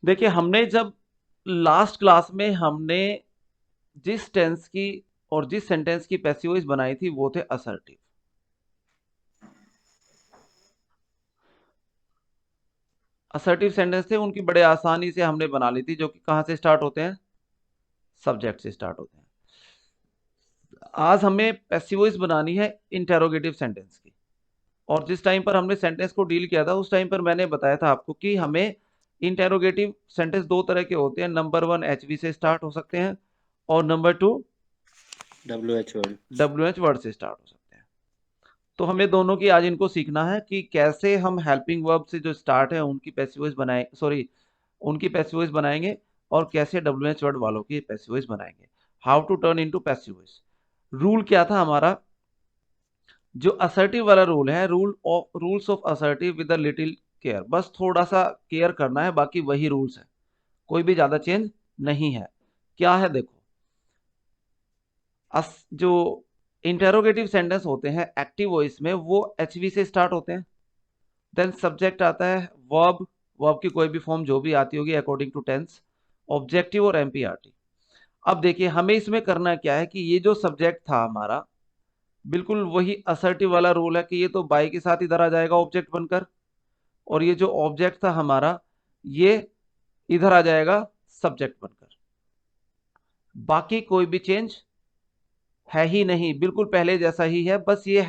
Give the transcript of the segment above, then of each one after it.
देखिए, हमने जब लास्ट क्लास में हमने जिस टेंस की और जिस सेंटेंस की पैसिव वॉइस बनाई थी वो थे असर्टिव। असर्टिव सेंटेंस थे, उनकी बड़े आसानी से हमने बना ली थी, जो कि कहां से स्टार्ट होते हैं? सब्जेक्ट से स्टार्ट होते हैं। आज हमें पैसिव वॉइस बनानी है इंटेरोगेटिव सेंटेंस की। और जिस टाइम पर हमने सेंटेंस को डील किया था उस टाइम पर मैंने बताया था आपको कि हमें इंटेरोगेटिव सेंटेंस दो तरह के होते हैं। नंबर 1 एचवी से स्टार्ट हो सकते हैं और number 2 WH word. WH word से स्टार्ट हो सकते हैं। तो हमें दोनों की आज इनको सीखना है कि कैसे हम हेल्पिंग वर्ब से जो स्टार्ट है उनकी पैसिव वॉइस बनाए, सॉरी, उनकी पैसिव वॉइस बनाएंगे और कैसे WH वर्ड वालों की पैसिव वॉइस बनाएंगे। How to turn into passive voice. Rule क्या था हमारा? जो असर्टिव वाला रूल है, rules of assertive with a little care, बस थोड़ा सा केयर करना है, बाकी वही रूल्स है, कोई भी ज्यादा चेंज नहीं है। क्या है देखो, जो इंटेरोगेटिव सेंटेंस होते हैं एक्टिव वॉइस में वो एचवी से स्टार्ट होते हैं। देन सब्जेक्ट आता है, वर्ब, वर्ब की कोई भी फॉर्म जो भी आती होगी अकॉर्डिंग टू टेंस, ऑब्जेक्टिव और एमपीआरटी। अब देखिए हमें इसमें करना क्या है कि ये जो सब्जेक्ट था हमारा, बिल्कुल वही असर्टिव वाला रूल है कि ये तो बाई के साथ इधर आ जाएगा ऑब्जेक्ट बनकर, और ये जो ऑब्जेक्ट था हमारा ये इधर आ जाएगा सब्जेक्ट बनकर। बाकी कोई भी चेंज है ही नहीं, बिल्कुल पहले जैसा ही है, बस ये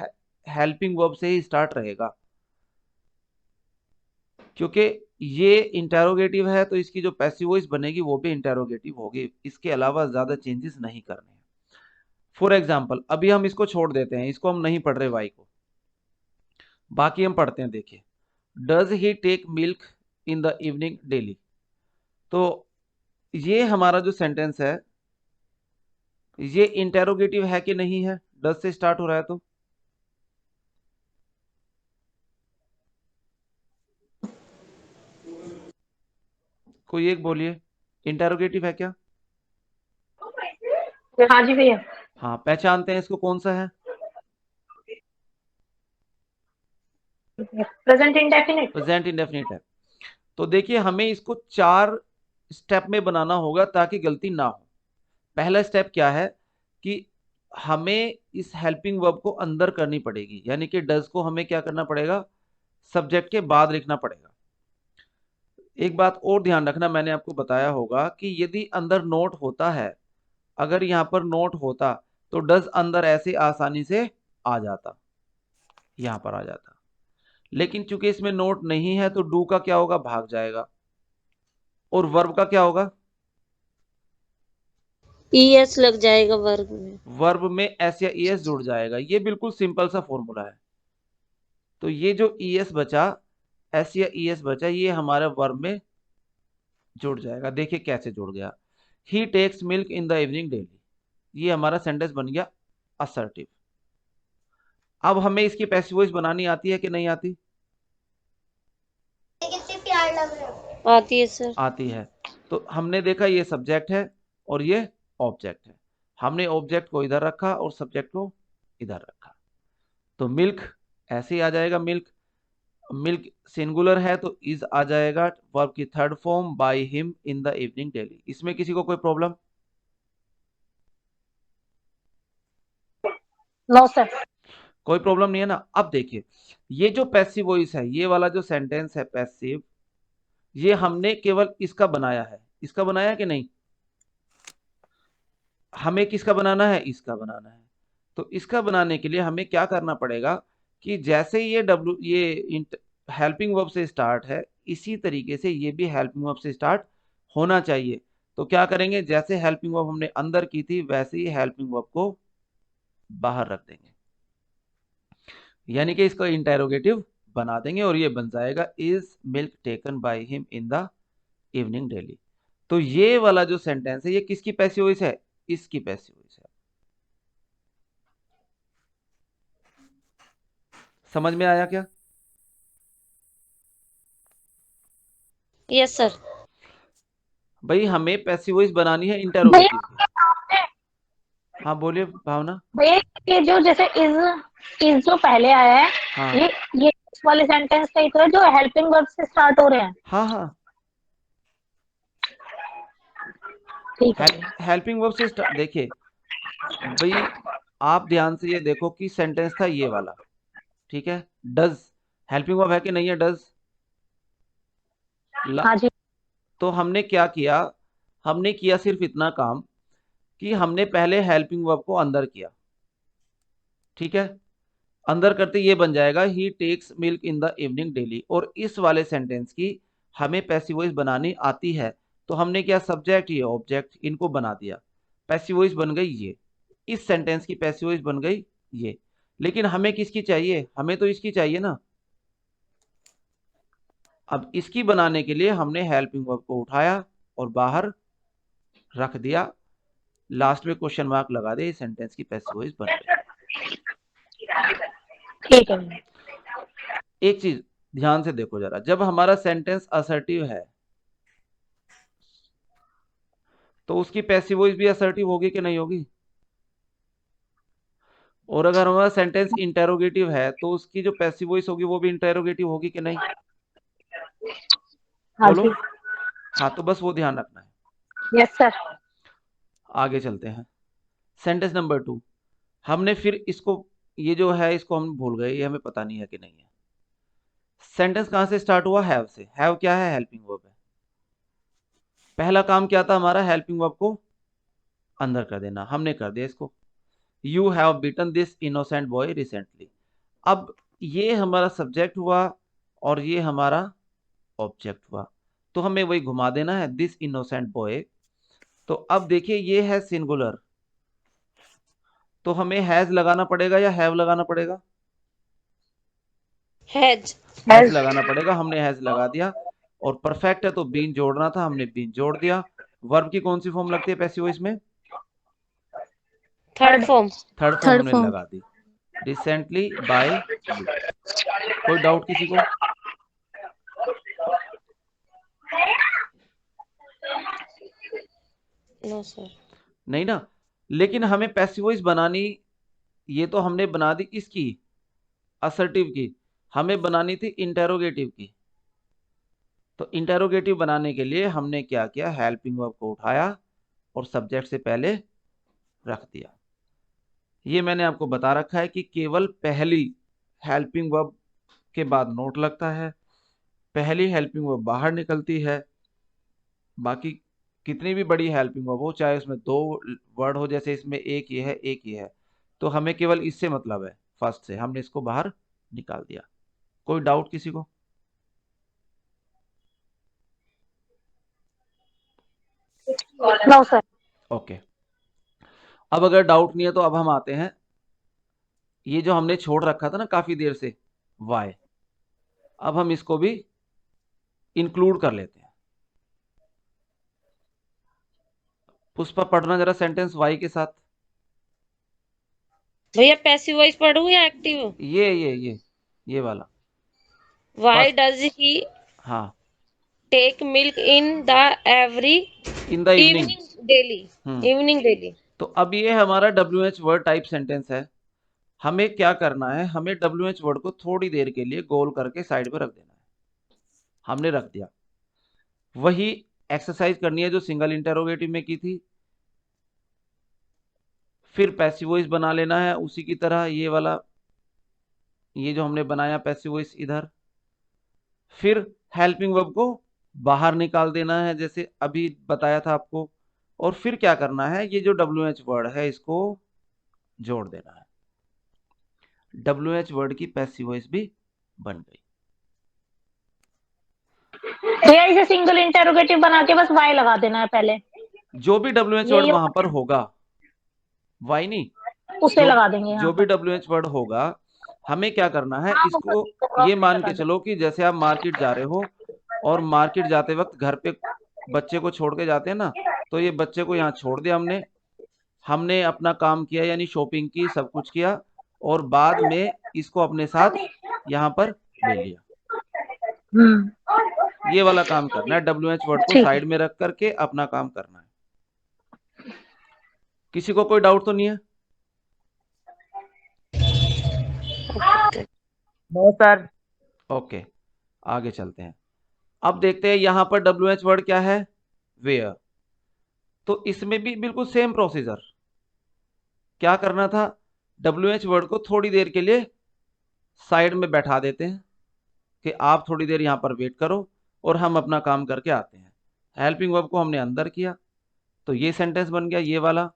हेल्पिंग वर्ब से ही स्टार्ट रहेगा। क्योंकि ये इंटेरोगेटिव है तो इसकी जो पैसिव वॉइस बनेगी वो भी इंटेरोगेटिव होगी, इसके अलावा ज्यादा चेंजेस नहीं करने हैं। फॉर एग्जाम्पल अभी हम इसको छोड़ देते हैं, इसको हम नहीं पढ़ रहे वाई को, बाकी हम पढ़ते हैं। देखिए, does he take milk in the evening daily. तो ये हमारा जो सेंटेंस है ये इंटेरोगेटिव है कि नहीं है? डज से स्टार्ट हो रहा है तो कोई एक बोलिए, इंटेरोगेटिव है क्या? हाँ जी भैया। हाँ, पहचानते हैं इसको, कौन सा है? Present indefinite. प्रेजेंट इंडेफिनिट है। तो देखिए हमें इसको 4 स्टेप में बनाना होगा ताकि गलती ना हो। पहला स्टेप क्या है कि हमें इस हेल्पिंग वर्ब को अंदर करनी पड़ेगी, यानी कि डज को हमें क्या करना पड़ेगा? सब्जेक्ट के बाद लिखना पड़ेगा। एक बात और ध्यान रखना, मैंने आपको बताया होगा कि यदि अंदर नोट होता है, अगर यहाँ पर नोट होता तो डज अंदर ऐसे आसानी से आ जाता, यहाँ पर आ जाता। लेकिन चूंकि इसमें नोट नहीं है तो डू का क्या होगा? भाग जाएगा। और वर्ब का क्या होगा? ES लग जाएगा वर्ग में। वर्ब में एस या ईएस जुड़ जाएगा। ये बिल्कुल सिंपल सा फॉर्मूला है। तो ये जो ईएस बचा, एस या ईएस बचा, ये हमारे वर्ब में जुड़ जाएगा। देखिए कैसे जुड़ गया। He takes milk in the evening daily, ये हमारा सेंटेंस बन गया असर्टिव। अब हमें इसकी पैसिव वॉइस बनानी आती है कि नहीं आती? आती है सर। आती है। तो हमने देखा ये सब्जेक्ट है और ये ऑब्जेक्ट है, हमने ऑब्जेक्ट को इधर रखा और सब्जेक्ट को इधर रखा। तो मिल्क ऐसे ही आ जाएगा, मिल्क, मिल्क सिंगुलर है तो इज आ जाएगा, वर्ब की third form by him in the evening daily. इसमें किसी को कोई प्रॉब्लम? No sir. कोई प्रॉब्लम नहीं है ना। अब देखिए ये जो पैसिव वॉइस है, ये वाला जो सेंटेंस है पैसिव, ये हमने केवल इसका बनाया है, इसका बनाया कि नहीं? हमें किसका बनाना है? इसका बनाना है। तो इसका बनाने के लिए हमें क्या करना पड़ेगा कि जैसे ये हेल्पिंग वर्ब से स्टार्ट है, इसी तरीके से ये भी हेल्पिंग वर्ब से स्टार्ट होना चाहिए। तो क्या करेंगे, जैसे हेल्पिंग वर्ब हमने अंदर की थी वैसे ही हेल्पिंग वर्ब को बाहर रख देंगे, यानी कि इसको इंटेरोगेटिव बना देंगे और ये बन जाएगा is milk taken by him in the evening daily. तो ये वाला जो सेंटेंस है ये किसकी पैसिव वॉइस है? इसकी पैसिव वॉइस है। समझ में आया क्या? Yes sir. भाई हमें पैसिव वॉइस बनानी है भैया इंटेरोगेटिव की। हाँ बोलिए भावना। भैया ये जो जैसे इज जो पहले आया है, हाँ ये इस वाले सेंटेंस का ही तो है जो हेल्पिंग वर्ब से स्टार्ट हो रहे हैं। हाँ हाँ, ठीक है। हेल्पिंग वर्ब से देखिए भाई, आप ध्यान से ये देखो कि सेंटेंस था ये वाला, ठीक है। डज हेल्पिंग वर्ब है कि नहीं है? डज हाँ जी। तो हमने क्या किया, हमने किया सिर्फ इतना काम कि हमने पहले हेल्पिंग वर्ब को अंदर किया, ठीक है। अंदर करते ये बन जाएगा he takes milk in the evening daily, और इस वाले सेंटेंस की हमें पैसिव वॉइस बनानी आती है। तो हमने क्या, सब्जेक्ट ये ऑब्जेक्ट इनको बना दिया, पैसिव वॉइस बन गई ये, इस सेंटेंस की पैसिव वॉइस बन गई ये। लेकिन हमें किसकी चाहिए? हमें तो इसकी चाहिए ना। अब इसकी बनाने के लिए हमने हेल्पिंग वर्ब को उठाया और बाहर रख दिया, लास्ट में क्वेश्चन मार्क लगा दे, सेंटेंस की पैसिव वॉइस बन गई। ठीक है। एक चीज ध्यान से देखो जरा, जब हमारा सेंटेंस असर्टिव है तो उसकी पैसिव वॉइस भी असर्टिव होगी कि नहीं होगी? और अगर हमारा सेंटेंस इंटेरोगेटिव है तो उसकी जो पैसिव वॉइस होगी वो भी इंटेरोगेटिव होगी कि नहीं? हाँ बोलो। जी। हाँ, तो बस वो ध्यान रखना है। Yes sir. आगे चलते हैं। सेंटेंस नंबर 2, हमने फिर इसको, ये जो है इसको हम भूल गए, ये हमें पता नहीं है कि नहीं है। सेंटेंस कहां से स्टार्ट हुआ? हैव से। हैव क्या है? हेल्पिंग वर्ब है। पहला काम क्या था हमारा? हेल्पिंग वर्ब को अंदर कर देना, हमने कर दिया इसको। You have beaten this innocent boy recently. अब ये हमारा सब्जेक्ट हुआ और ये हमारा ऑब्जेक्ट हुआ, तो हमें वही घुमा देना है, दिस इनोसेंट बॉय। तो अब देखिए ये है सिंगुलर, तो हमें हैज लगाना पड़ेगा या हैव लगाना पड़ेगा? हैज हैज लगाना पड़ेगा, हमने हैज लगा दिया। और परफेक्ट है तो बीन जोड़ना था, हमने बीन जोड़ दिया। वर्ब की कौन सी फॉर्म लगती है पैसिव वॉइस में? Third form. थर्ड फॉर्म हमने लगा दी, रिसेंटली बाय यू। कोई डाउट किसी को? No sir. नहीं ना। लेकिन हमें पैसिव वॉइस बनानी, ये तो हमने बना दी इसकी असर्टिव की, हमें बनानी थी इंटेरोगेटिव की। तो इंटेरोगेटिव बनाने के लिए हमने क्या किया, हेल्पिंग वर्ब को उठाया और सब्जेक्ट से पहले रख दिया। ये मैंने आपको बता रखा है कि केवल पहली हेल्पिंग वर्ब के बाद नोट लगता है, पहली हेल्पिंग वर्ब बाहर निकलती है। बाकी कितनी भी बड़ी हेल्पिंग वर्ब हो, चाहे उसमें 2 वर्ड हो, जैसे इसमें एक ये है एक ये है, तो हमें केवल इससे मतलब है, फर्स्ट से हमने इसको बाहर निकाल दिया। कोई डाउट किसी को? No sir. ओके। अब अगर डाउट नहीं है तो अब हम आते हैं, ये जो हमने छोड़ रखा था ना काफी देर से, वाई, अब हम इसको भी इंक्लूड कर लेते हैं। पुष्पा पढ़ना जरा सेंटेंस वाई के साथ। भैया पैसिव वॉइस पढ़ूं या एक्टिव? ये वाला। Why first. डज ही हाँ, take milk in the every in the evening. Evening daily? Evening daily. तो अब ये हमारा WH वर्ड टाइप सेंटेंस है। हमें क्या करना है, हमें WH वर्ड को थोड़ी देर के लिए गोल करके साइड पे रख देना है। हमने रख दिया। वही एक्सरसाइज करनी है जो सिंगल इंटेरोगेटिव में की थी। फिर पैसिव वॉइस बना लेना है उसी की तरह, ये वाला, ये जो हमने बनाया पैसिव वॉइस इधर। फिर हेल्पिंग वर्ब को बाहर निकाल देना है जैसे अभी बताया था आपको। और फिर क्या करना है, ये जो WH वर्ड है इसको जोड़ देना है। WH वर्ड की पैसिव वॉइस भी बन गई। भैया इसे सिंगल इंटेरोगेटिव बना के बस वाई लगा देना है पहले, जो भी WH वर्ड वहां पर होगा, वाई नहीं, उसे लगा देंगे यहाँ जो भी पर। WH वर्ड होगा, हमें क्या करना है, हाँ, इसको ये मान के चलो कि जैसे आप मार्केट जा रहे हो और मार्केट जाते वक्त घर पे बच्चे को छोड़ के जाते हैं ना, तो ये बच्चे को यहाँ छोड़ दिया हमने, हमने अपना काम किया यानी शॉपिंग की, सब कुछ किया, और बाद में इसको अपने साथ यहाँ पर ले लिया। ये वाला काम करना है, WH वर्ड को साइड में रख करके अपना काम करना है। किसी को कोई डाउट तो नहीं है? No sir. ओके, आगे चलते हैं। अब देखते हैं यहाँ पर WH वर्ड क्या है, वेयर। तो इसमें भी बिल्कुल सेम प्रोसीजर। क्या करना था, WH वर्ड को थोड़ी देर के लिए साइड में बैठा देते हैं कि आप थोड़ी देर यहाँ पर वेट करो और हम अपना काम करके आते हैं। हेल्पिंग वर्ब को हमने अंदर किया तो ये सेंटेंस बन गया ये वाला।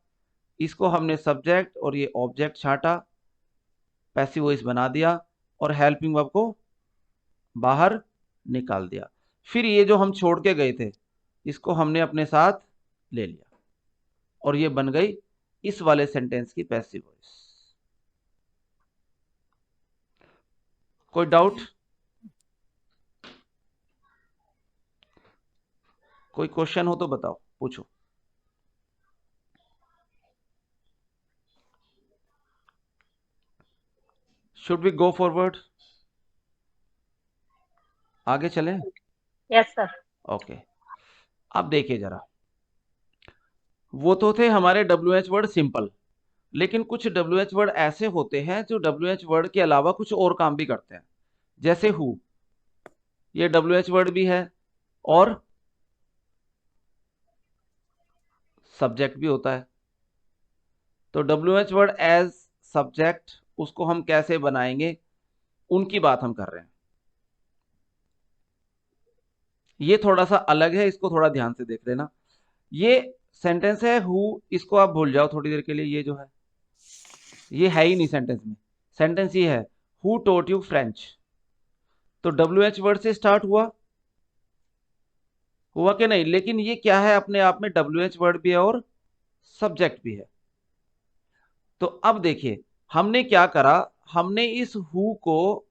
इसको हमने सब्जेक्ट और ये ऑब्जेक्ट छांटा, पैसिव वॉइस बना दिया और हेल्पिंग वर्ब को बाहर निकाल दिया। फिर ये जो हम छोड़ के गए थे इसको हमने अपने साथ ले लिया और ये बन गई इस वाले सेंटेंस की पैसिव वॉइस। कोई डाउट, कोई क्वेश्चन हो तो बताओ, पूछो। शुड वी गो फॉरवर्ड, आगे चलें? Yes sir. ओके, अब देखिए जरा, वो तो थे हमारे WH वर्ड सिंपल, लेकिन कुछ WH वर्ड ऐसे होते हैं जो WH वर्ड के अलावा कुछ और काम भी करते हैं। जैसे हु, ये WH वर्ड भी है और सब्जेक्ट भी होता है। तो WH वर्ड एज सब्जेक्ट उसको हम कैसे बनाएंगे, उनकी बात हम कर रहे हैं। ये थोड़ा सा अलग है, इसको थोड़ा ध्यान से देख लेना। ये सेंटेंस है हु, इसको आप भूल जाओ थोड़ी देर के लिए। ये जो है ये है ही नहीं सेंटेंस में। सेंटेंस ये है हु टॉट यू फ्रेंच। तो WH वर्ड से स्टार्ट हुआ कि नहीं, लेकिन ये क्या है, अपने आप में WH वर्ड भी है और सब्जेक्ट भी है। तो अब देखिए हमने क्या करा, हमने इस हु को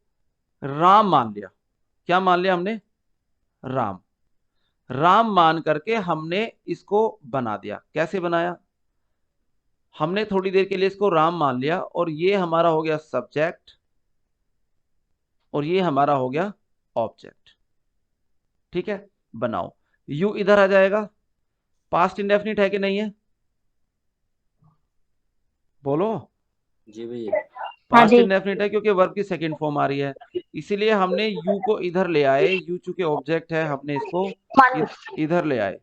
राम मान लिया। क्या मान लिया हमने, राम। राम मान करके हमने इसको बना दिया। कैसे बनाया, हमने थोड़ी देर के लिए इसको राम मान लिया और ये हमारा हो गया सब्जेक्ट और ये हमारा हो गया ऑब्जेक्ट। ठीक है, बनाओ। यू इधर आ जाएगा। पास्ट इंडेफिनिट है कि नहीं है, बोलो। जी भैया। हाँ पास्ट जी। इंडेफिनिट है क्योंकि वर्ब की सेकंड फॉर्म आ रही है, इसीलिए हमने यू को इधर ले आए। यू चूंकि ऑब्जेक्ट है, हमने इसको मान इधर ले आए।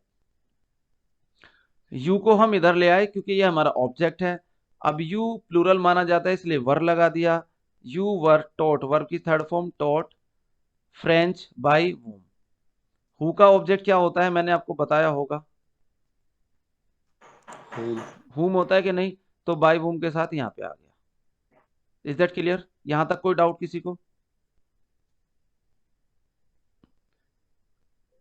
यू को हम इधर ले आए क्योंकि ये हमारा ऑब्जेक्ट है। अब यू प्लूरल माना जाता है इसलिए वर लगा दिया। यू वर टॉट, वर्ब की third form taught French by whom. Who का ऑब्जेक्ट क्या होता है, मैंने आपको बताया होगा, हूम। हुम होता है कि नहीं। तो बाय वूम के साथ यहाँ पे आ गया। इज दैट क्लियर, यहां तक कोई डाउट किसी को?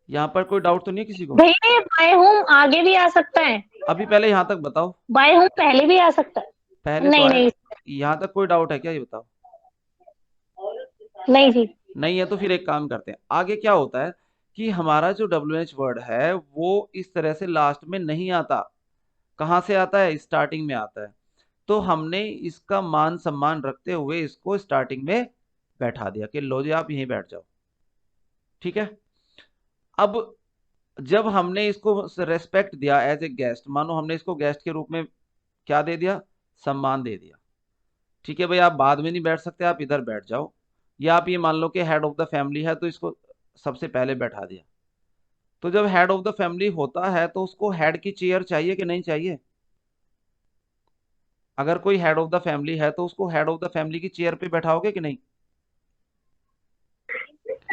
यहाँ पर कोई डाउट तो नहीं है किसी को? भैया बाय होम आगे भी आ सकता है, अभी पहले यहाँ तक बताओ। बाय होम पहले भी आ सकता है। पहले तो नहीं आया, नहीं यहाँ तक कोई डाउट है क्या, ये बताओ। नहीं जी। नहीं है तो फिर एक काम करते हैं। आगे क्या होता है कि हमारा जो WH वर्ड है वो इस तरह से लास्ट में नहीं आता। कहाँ से आता है, स्टार्टिंग में आता है। तो हमने इसका मान सम्मान रखते हुए इसको स्टार्टिंग में बैठा दिया कि लो जी आप यहीं बैठ जाओ। ठीक है, अब जब हमने इसको रेस्पेक्ट दिया एज ए गेस्ट, मानो हमने इसको गेस्ट के रूप में क्या दे दिया, सम्मान दे दिया। ठीक है भाई, आप बाद में नहीं बैठ सकते, आप इधर बैठ जाओ। या आप ये मान लो कि हेड ऑफ द फैमिली है तो इसको सबसे पहले बैठा दिया। तो जब हेड ऑफ द फैमिली होता है तो उसको हेड की चेयर चाहिए कि नहीं चाहिए? अगर कोई हेड ऑफ द फैमिली है तो उसको हेड ऑफ द फैमिली की चेयर पे बैठाओगे कि नहीं?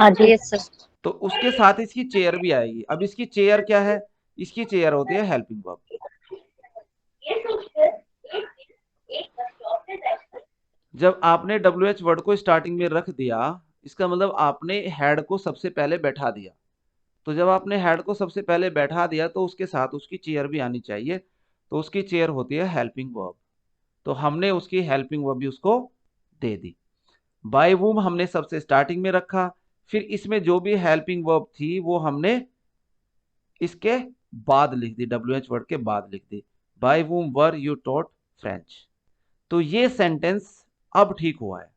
हाँ जी। Yes sir. तो उसके साथ इसकी चेयर भी आएगी। अब इसकी चेयर क्या है, इसकी चेयर होती है हेल्पिंग वर्ब। जब आपने WH वर्ड को स्टार्टिंग में रख दिया, इसका मतलब आपने हेड को सबसे पहले बैठा दिया। तो जब आपने हेड को सबसे पहले बैठा दिया तो उसके साथ उसकी चेयर भी आनी चाहिए। तो उसकी चेयर होती है हेल्पिंग वर्ब। तो हमने उसकी हेल्पिंग वर्ब भी उसको दे दी। बाय वूम हमने सबसे स्टार्टिंग में रखा, फिर इसमें जो भी हेल्पिंग वर्ब थी वो हमने इसके बाद लिख दी, WH वर्ड के बाद लिख दी। By whom were you taught French. तो ये सेंटेंस अब ठीक हुआ है।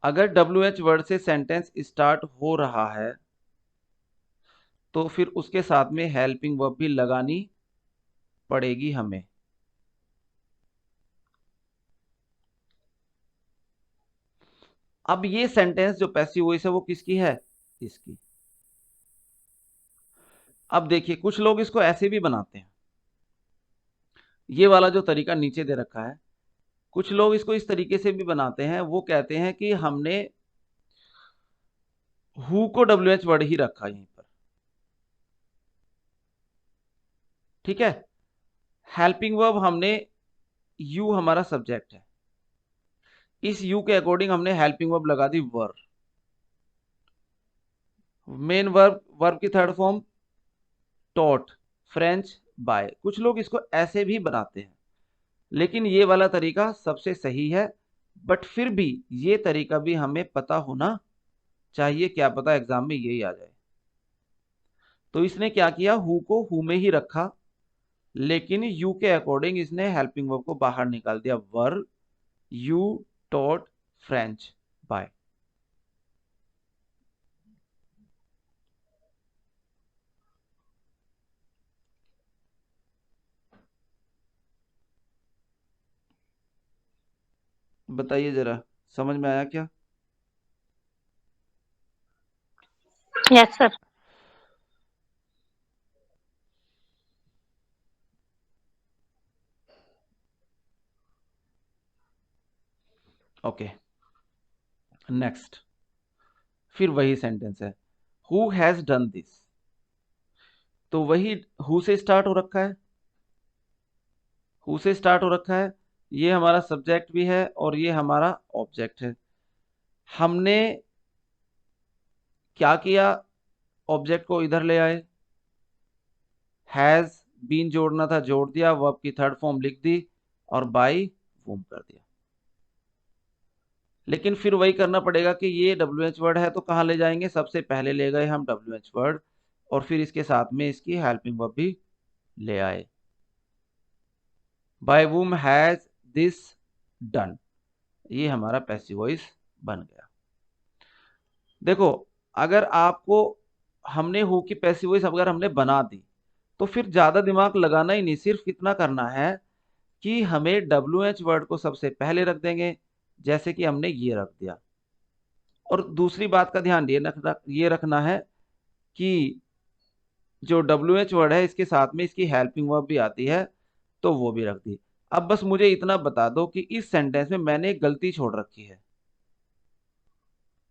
अगर WH वर्ड से सेंटेंस स्टार्ट हो रहा है तो फिर उसके साथ में हेल्पिंग वर्ब भी लगानी पड़ेगी हमें। अब ये सेंटेंस जो पैसिव वॉइस है वो किसकी है, इसकी। अब देखिए कुछ लोग इसको ऐसे भी बनाते हैं, ये वाला जो तरीका नीचे दे रखा है, कुछ लोग इसको इस तरीके से भी बनाते हैं। वो कहते हैं कि हमने हु को WH वर्ड ही रखा यहीं पर, ठीक है। हेल्पिंग वर्ब हमने यू हमारा सब्जेक्ट है, इस यू के अकॉर्डिंग हमने हेल्पिंग वर्ब लगा दी वर। मेन वर्ब की third form taught, French, by. कुछ लोग इसको ऐसे भी बनाते हैं, लेकिन ये वाला तरीका सबसे सही है। बट फिर भी ये तरीका भी हमें पता होना चाहिए, क्या पता एग्जाम में यही आ जाए। तो इसने क्या किया, हु को हु में ही रखा, लेकिन यू के अकॉर्डिंग इसने हेल्पिंग वर्ब को बाहर निकाल दिया, were you taught French by. बताइए जरा, समझ में आया क्या? Yes sir. Okay, next. फिर वही सेंटेंस है, हु हैज डन दिस। तो वही हु से स्टार्ट हो रखा है, हु से स्टार्ट हो रखा है, ये हमारा सब्जेक्ट भी है और ये हमारा ऑब्जेक्ट है। हमने क्या किया, ऑब्जेक्ट को इधर ले आए, हैज बीन जोड़ना था, जोड़ दिया, वर्ब की थर्ड फॉर्म लिख दी और बाई वूम कर दिया। लेकिन फिर वही करना पड़ेगा कि ये WH वर्ड है तो कहाँ ले जाएंगे, सबसे पहले ले गए हम WH वर्ड और फिर इसके साथ में इसकी हेल्पिंग वर्ब भी ले आए। बाय वूम हैज दिस डन, ये हमारा पैसिव वॉइस बन गया। देखो, अगर आपको हमने हु की पैसिव वॉइस अगर हमने बना दी तो फिर ज्यादा दिमाग लगाना ही नहीं, सिर्फ इतना करना है कि हमें WH वर्ड को सबसे पहले रख देंगे, जैसे कि हमने ये रख दिया। और दूसरी बात का ध्यान ये रखना है कि जो WH वर्ड है इसके साथ में इसकी हेल्पिंग वर्ब भी आती है, तो वो भी रख दी। अब बस मुझे इतना बता दो कि इस सेंटेंस में मैंने एक गलती छोड़ रखी है,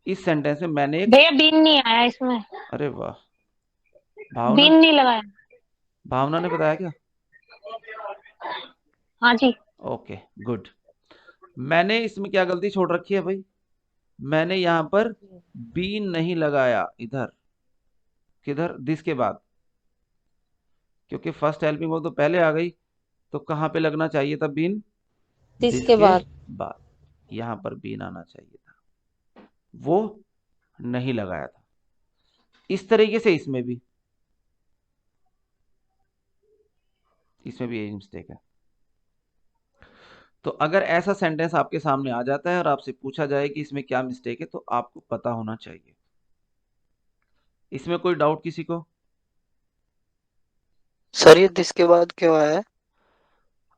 इस सेंटेंस में मैंने एक, भैया बीन नहीं आया इसमें, अरे वाह, भावना, बीन नहीं लगाया। भावना ने बताया क्या? हाँ जी। Okay good. मैंने इसमें क्या गलती छोड़ रखी है भाई, मैंने यहां पर बीन नहीं लगाया, इधर किधर, दिस के बाद, क्योंकि फर्स्ट हेल्पिंग वर्ब तो पहले आ गई, तो कहाँ पे लगना चाहिए था बीन, दिस दिस के के बाद। बाद। यहां पर बीन आना चाहिए था, वो नहीं लगाया था। इस तरीके से इसमें भी यही मिस्टेक है। तो अगर ऐसा सेंटेंस आपके सामने आ जाता है और आपसे पूछा जाए कि इसमें क्या मिस्टेक है, तो आपको पता होना चाहिए। इसमें कोई डाउट किसी को? सर ये दिस के बाद क्यों आया है?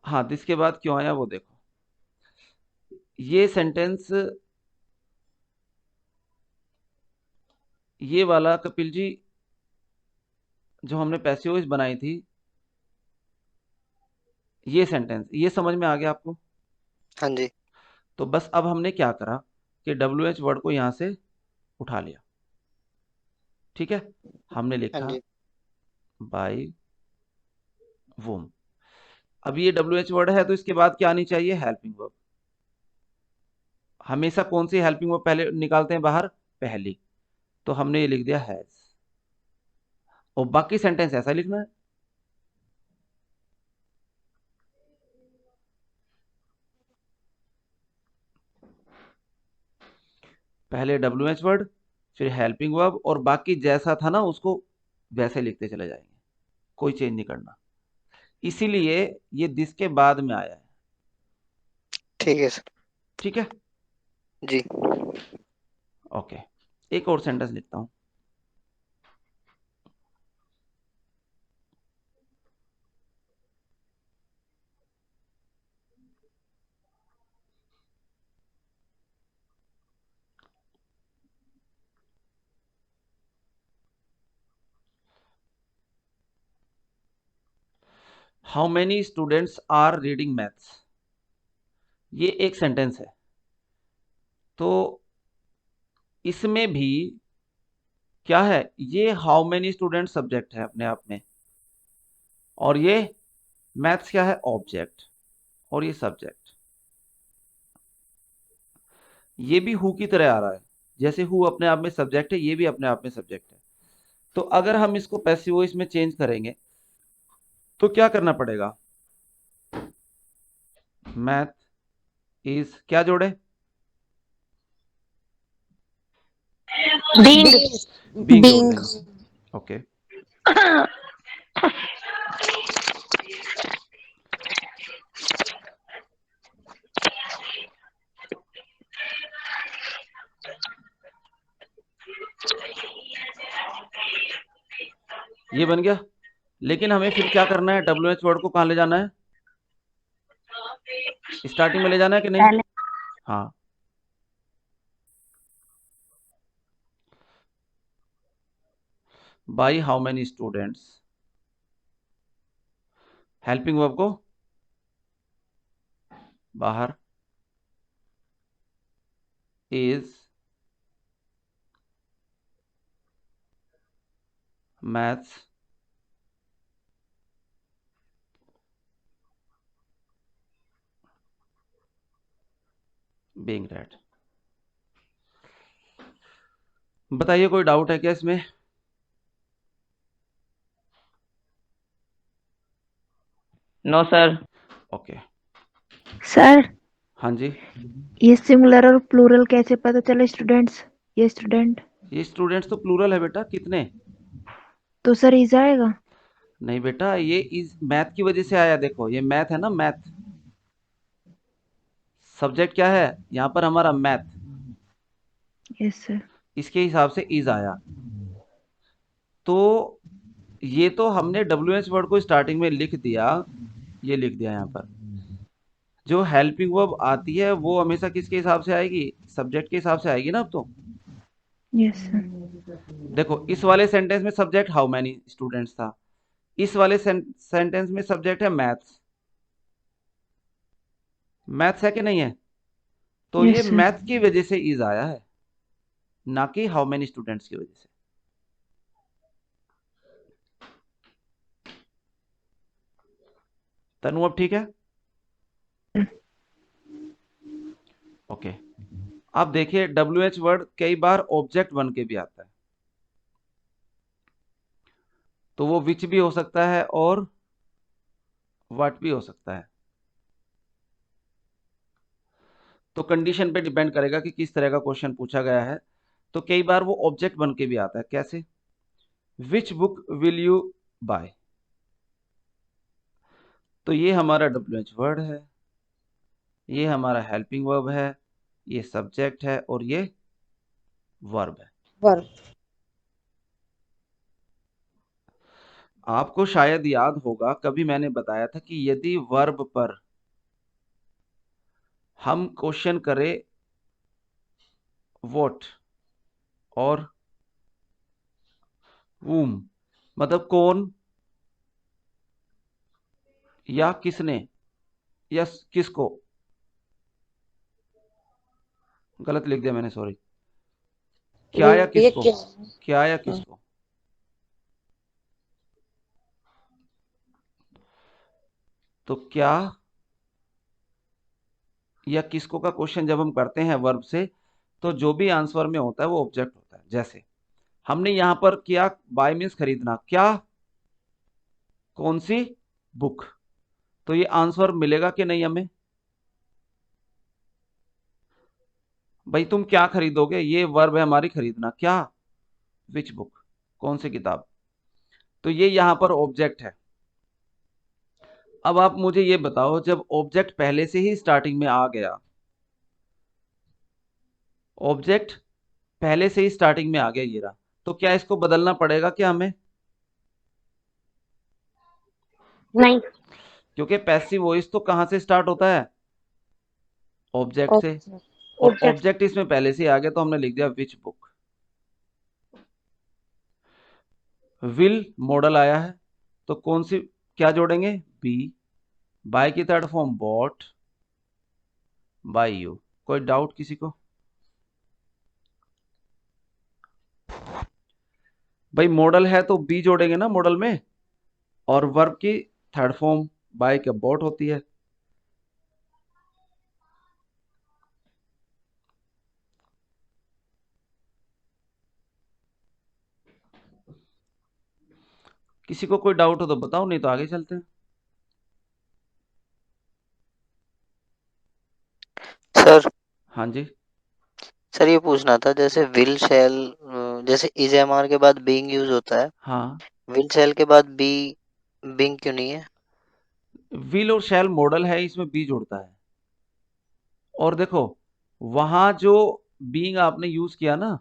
हाँ, दिस के बाद क्यों आया वो देखो। ये सेंटेंस, ये वाला कपिल जी जो हमने पैसिव वॉइस बनाई थी, ये सेंटेंस, ये समझ में आ गया आपको? हाँ जी। तो बस अब हमने क्या करा कि WH वर्ड को यहां से उठा लिया, ठीक है। हमने हाँ लिखा जी। बाय वूम। अब ये WH वर्ड है तो इसके बाद क्या आनी चाहिए, हेल्पिंग वर्ब। हमेशा कौन सी हेल्पिंग वर्ब पहले निकालते हैं बाहर, पहली। तो हमने ये लिख दिया हैज, और बाकी सेंटेंस ऐसा लिखना है। पहले WH वर्ड, फिर हेल्पिंग वर्ब, और बाकी जैसा था ना उसको वैसे लिखते चले जाएंगे, कोई चेंज नहीं करना। इसीलिए ये दिस के बाद में आया है, ठीक है सर। ठीक है। जी। ओके, एक और सेंटेंस लिखता हूं। How many students are reading maths, ये एक सेंटेंस है। तो इसमें भी क्या है, ये हाउ मेनी स्टूडेंट सब्जेक्ट है अपने आप में, और ये मैथ्स क्या है, ऑब्जेक्ट, और ये सब्जेक्ट। ये भी हु की तरह आ रहा है, जैसे हु अपने आप में सब्जेक्ट है, ये भी अपने आप में सब्जेक्ट है। तो अगर हम इसको पैसिव वॉइस में चेंज करेंगे तो क्या करना पड़ेगा, मैथ इज क्या जोड़े, बीइंग बीइंग जोड़ देना। ओके, ये बन गया। लेकिन हमें फिर क्या करना है, WH वर्ड को कहाँ ले जाना है, स्टार्टिंग में ले जाना है कि नहीं? पहले हाँ, by how many students, helping verb को बाहर, इज मैथ्स बीइंग रेड। बताइए कोई डाउट है क्या इसमें? No sir. ओके, सर हाँ जी, ये सिंगुलर और प्लूरल कैसे पता चले स्टूडेंट्स, ये स्टूडेंट ये स्टूडेंट्स तो प्लूरल है बेटा, कितने? तो सर इज आएगा। नहीं बेटा, ये इस मैथ की वजह से आया, देखो ये मैथ है ना, मैथ सब्जेक्ट क्या है यहाँ पर हमारा, मैथ, यस सर। इसके हिसाब से इज आया। तो ये तो हमने WH वर्ड को स्टार्टिंग में लिख दिया, ये लिख दिया यहाँ पर। जो हेल्पिंग वर्ब आती है वो हमेशा किसके हिसाब से आएगी, सब्जेक्ट के हिसाब से आएगी ना। अब तो यस सर। देखो इस वाले सेंटेंस में सब्जेक्ट हाउ मैनी स्टूडेंट्स था, इस वाले सेंटेंस में सब्जेक्ट है मैथ्स, मैथ्स है कि नहीं है? तो ये यस सर। मैथ्स की वजह से इज आया है, ना कि हाउ मेनी स्टूडेंट्स की वजह से। तनु अब ठीक है? ओके, अब देखिए WH वर्ड कई बार ऑब्जेक्ट बन के भी आता है, तो वो विच भी हो सकता है और व्हाट भी हो सकता है। तो कंडीशन पे डिपेंड करेगा कि किस तरह का क्वेश्चन पूछा गया है। तो कई बार वो ऑब्जेक्ट बन के भी आता है, कैसे, which book will you buy, तो ये हमारा WH वर्ड है, ये हमारा हेल्पिंग वर्ब है, ये सब्जेक्ट है और ये वर्ब है। वर्ब। आपको शायद याद होगा कभी मैंने बताया था कि यदि वर्ब पर हम क्वेश्चन करें व्हाट और whom, मतलब कौन या किसने या किसको, गलत लिख दिया मैंने, सॉरी, क्या या ये किसको, क्या? क्या या किसको। तो क्या या किसको का क्वेश्चन जब हम करते हैं वर्ब से, तो जो भी आंसर में होता है वो ऑब्जेक्ट होता है। जैसे हमने यहां पर किया, बाय मीन्स खरीदना, क्या, कौन सी बुक, तो ये आंसर मिलेगा कि नहीं हमें, भाई तुम क्या खरीदोगे, ये वर्ब है हमारी, खरीदना, क्या, विच बुक, कौन सी किताब, तो ये यहां पर ऑब्जेक्ट है। अब आप मुझे ये बताओ, जब ऑब्जेक्ट पहले से ही स्टार्टिंग में आ गया, ऑब्जेक्ट पहले से ही स्टार्टिंग में आ गया ये रहा, तो क्या इसको बदलना पड़ेगा क्या हमें? नहीं, क्योंकि पैसिव वॉइस तो कहां से स्टार्ट होता है, ऑब्जेक्ट से, और ऑब्जेक्ट ऑब्जेक्ट इसमें पहले से ही आ गया, तो हमने लिख दिया विच बुक। विल मॉडल आया है, तो कौन सी, क्या जोड़ेंगे, बी, बाय की third form bought by you. कोई डाउट किसी को? भाई मॉडल है तो बी जोड़ेंगे ना मॉडल में, और वर्ब की थर्ड फॉर्म बाय के बॉट होती है। किसी को कोई डाउट हो तो बताओ, नहीं तो आगे चलते हैं। सर हाँ जी। सर ये पूछना था, जैसे विल शैल, जैसे इज एम आर के बाद बीइंग यूज होता है, हाँ, विल शैल के बाद बी बीइंग क्यों नहीं है? विल और शैल मॉडल है, इसमें बी जुड़ता है। और देखो वहां जो बीइंग आपने यूज किया ना,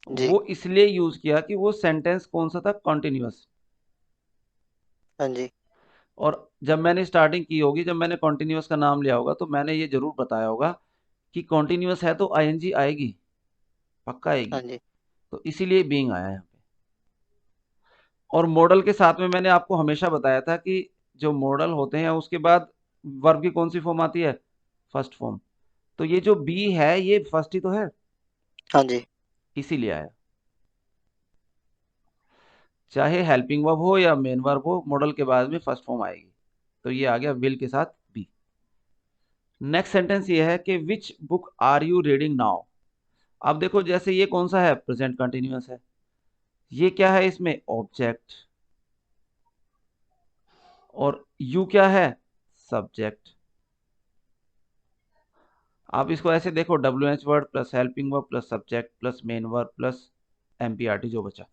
जी। वो इसलिए यूज किया कि वो सेंटेंस कौन सा था, कॉन्टिन्यूअस। हाँ जी। और जब मैंने स्टार्टिंग की होगी, जब मैंने कॉन्टिन्यूअस का नाम लिया होगा, तो मैंने ये जरूर बताया होगा कि कॉन्टिन्यूअस है तो आईएनजी आएगी, पक्का हाँ आएगी। जी। तो इसीलिए बीइंग आया है। और मॉडल के साथ में मैंने आपको हमेशा बताया था कि जो मॉडल होते हैं उसके बाद वर्ब की कौन सी फॉर्म आती है, फर्स्ट फॉर्म। तो ये जो बी है ये फर्स्ट ही तो है, हाँ जी। इसीलिए आया। चाहे हेल्पिंग वर्ब हो या मेन वर्ब हो, मॉडल के बाद में फर्स्ट फॉर्म आएगी। तो ये आ गया विल के साथ बी। नेक्स्ट सेंटेंस ये है कि which book are you reading now. अब देखो जैसे ये कौन सा है, प्रेजेंट कंटिन्यूअस है। ये क्या है, इसमें ऑब्जेक्ट, और यू क्या है, सब्जेक्ट। आप इसको ऐसे देखो, W H word plus helping verb plus subject plus main verb plus MPRT जो बचा।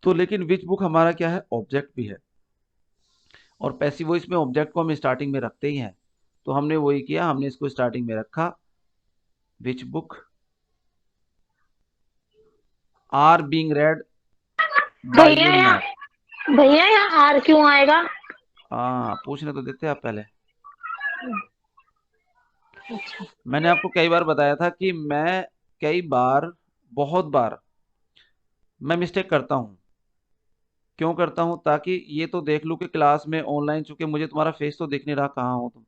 तो लेकिन विच बुक हमारा क्या है, ऑब्जेक्ट भी है। और पैसिव वॉइस में ऑब्जेक्ट को हम स्टार्टिंग में रखते ही हैं, तो हमने वही किया, हमने इसको स्टार्टिंग में रखा, which book are being read by भैया यू नाउ। भैया यहाँ आर क्यों आएगा? हाँ, पूछने तो देते आप पहले। मैंने आपको कई बार बताया था कि मैं कई बार, बहुत बार मैं मिस्टेक करता हूँ। क्यों करता हूँ, ताकि ये तो देख लूँ कि क्लास में ऑनलाइन, चूंकि मुझे तुम्हारा फेस तो दिख नहीं रहा कहाँ हो तुम।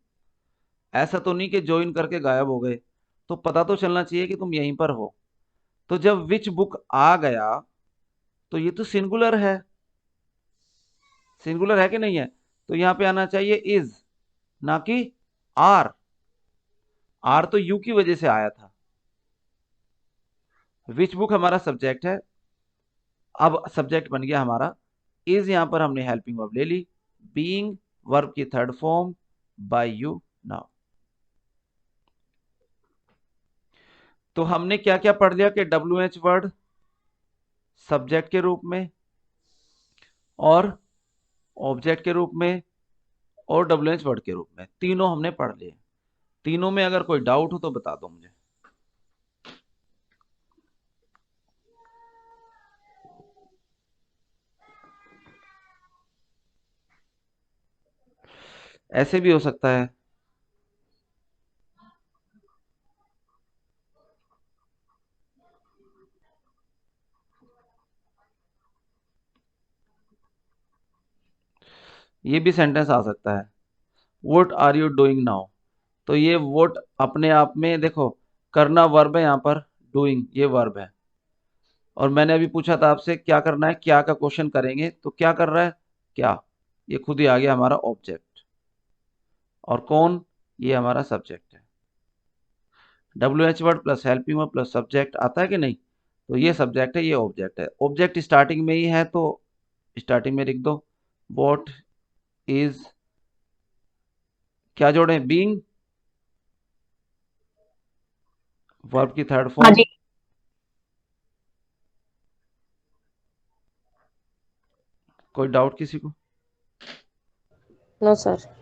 ऐसा तो नहीं कि ज्वाइन करके गायब हो गए, तो पता तो चलना चाहिए कि तुम यहीं पर हो। तो जब विच बुक आ गया, तो ये तो सिंगुलर है, सिंगुलर है कि नहीं है, तो यहाँ पे आना चाहिए इज, ना कि आर। आर तो यू की वजह से आया था। विच बुक हमारा सब्जेक्ट है, अब सब्जेक्ट बन गया हमारा इज, यहां पर हमने हेल्पिंग वर्ब ले ली, बीइंग वर्ब की third form bye you now. तो हमने क्या क्या पढ़ लिया कि डब्ल्यू एच वर्ड सब्जेक्ट के रूप में, और ऑब्जेक्ट के रूप में, और डब्ल्यू एच वर्ड के रूप में, तीनों हमने पढ़ लिए। तीनों में अगर कोई डाउट हो तो बता दो मुझे। ऐसे भी हो सकता है। ये भी सेंटेंस आ सकता है, what are you doing now. तो ये व्हाट अपने आप में देखो, करना वर्ब है, यहाँ पर डूइंग ये वर्ब है। और मैंने अभी पूछा था आपसे क्या करना है, क्या का क्वेश्चन करेंगे, तो क्या कर रहा है, क्या, ये खुद ही आ गया हमारा ऑब्जेक्ट। और कौन, ये हमारा सब्जेक्ट है। W H word plus helping verb plus subject आता है कि नहीं, तो ये सब्जेक्ट है, ये ऑब्जेक्ट है। ऑब्जेक्ट स्टार्टिंग में ही है तो स्टार्टिंग में लिख दो, व्हाट इज, क्या जोड़े, बीइंग वर्ब की थर्ड हाँ फॉर्म। जी। कोई डाउट किसी को? No sir.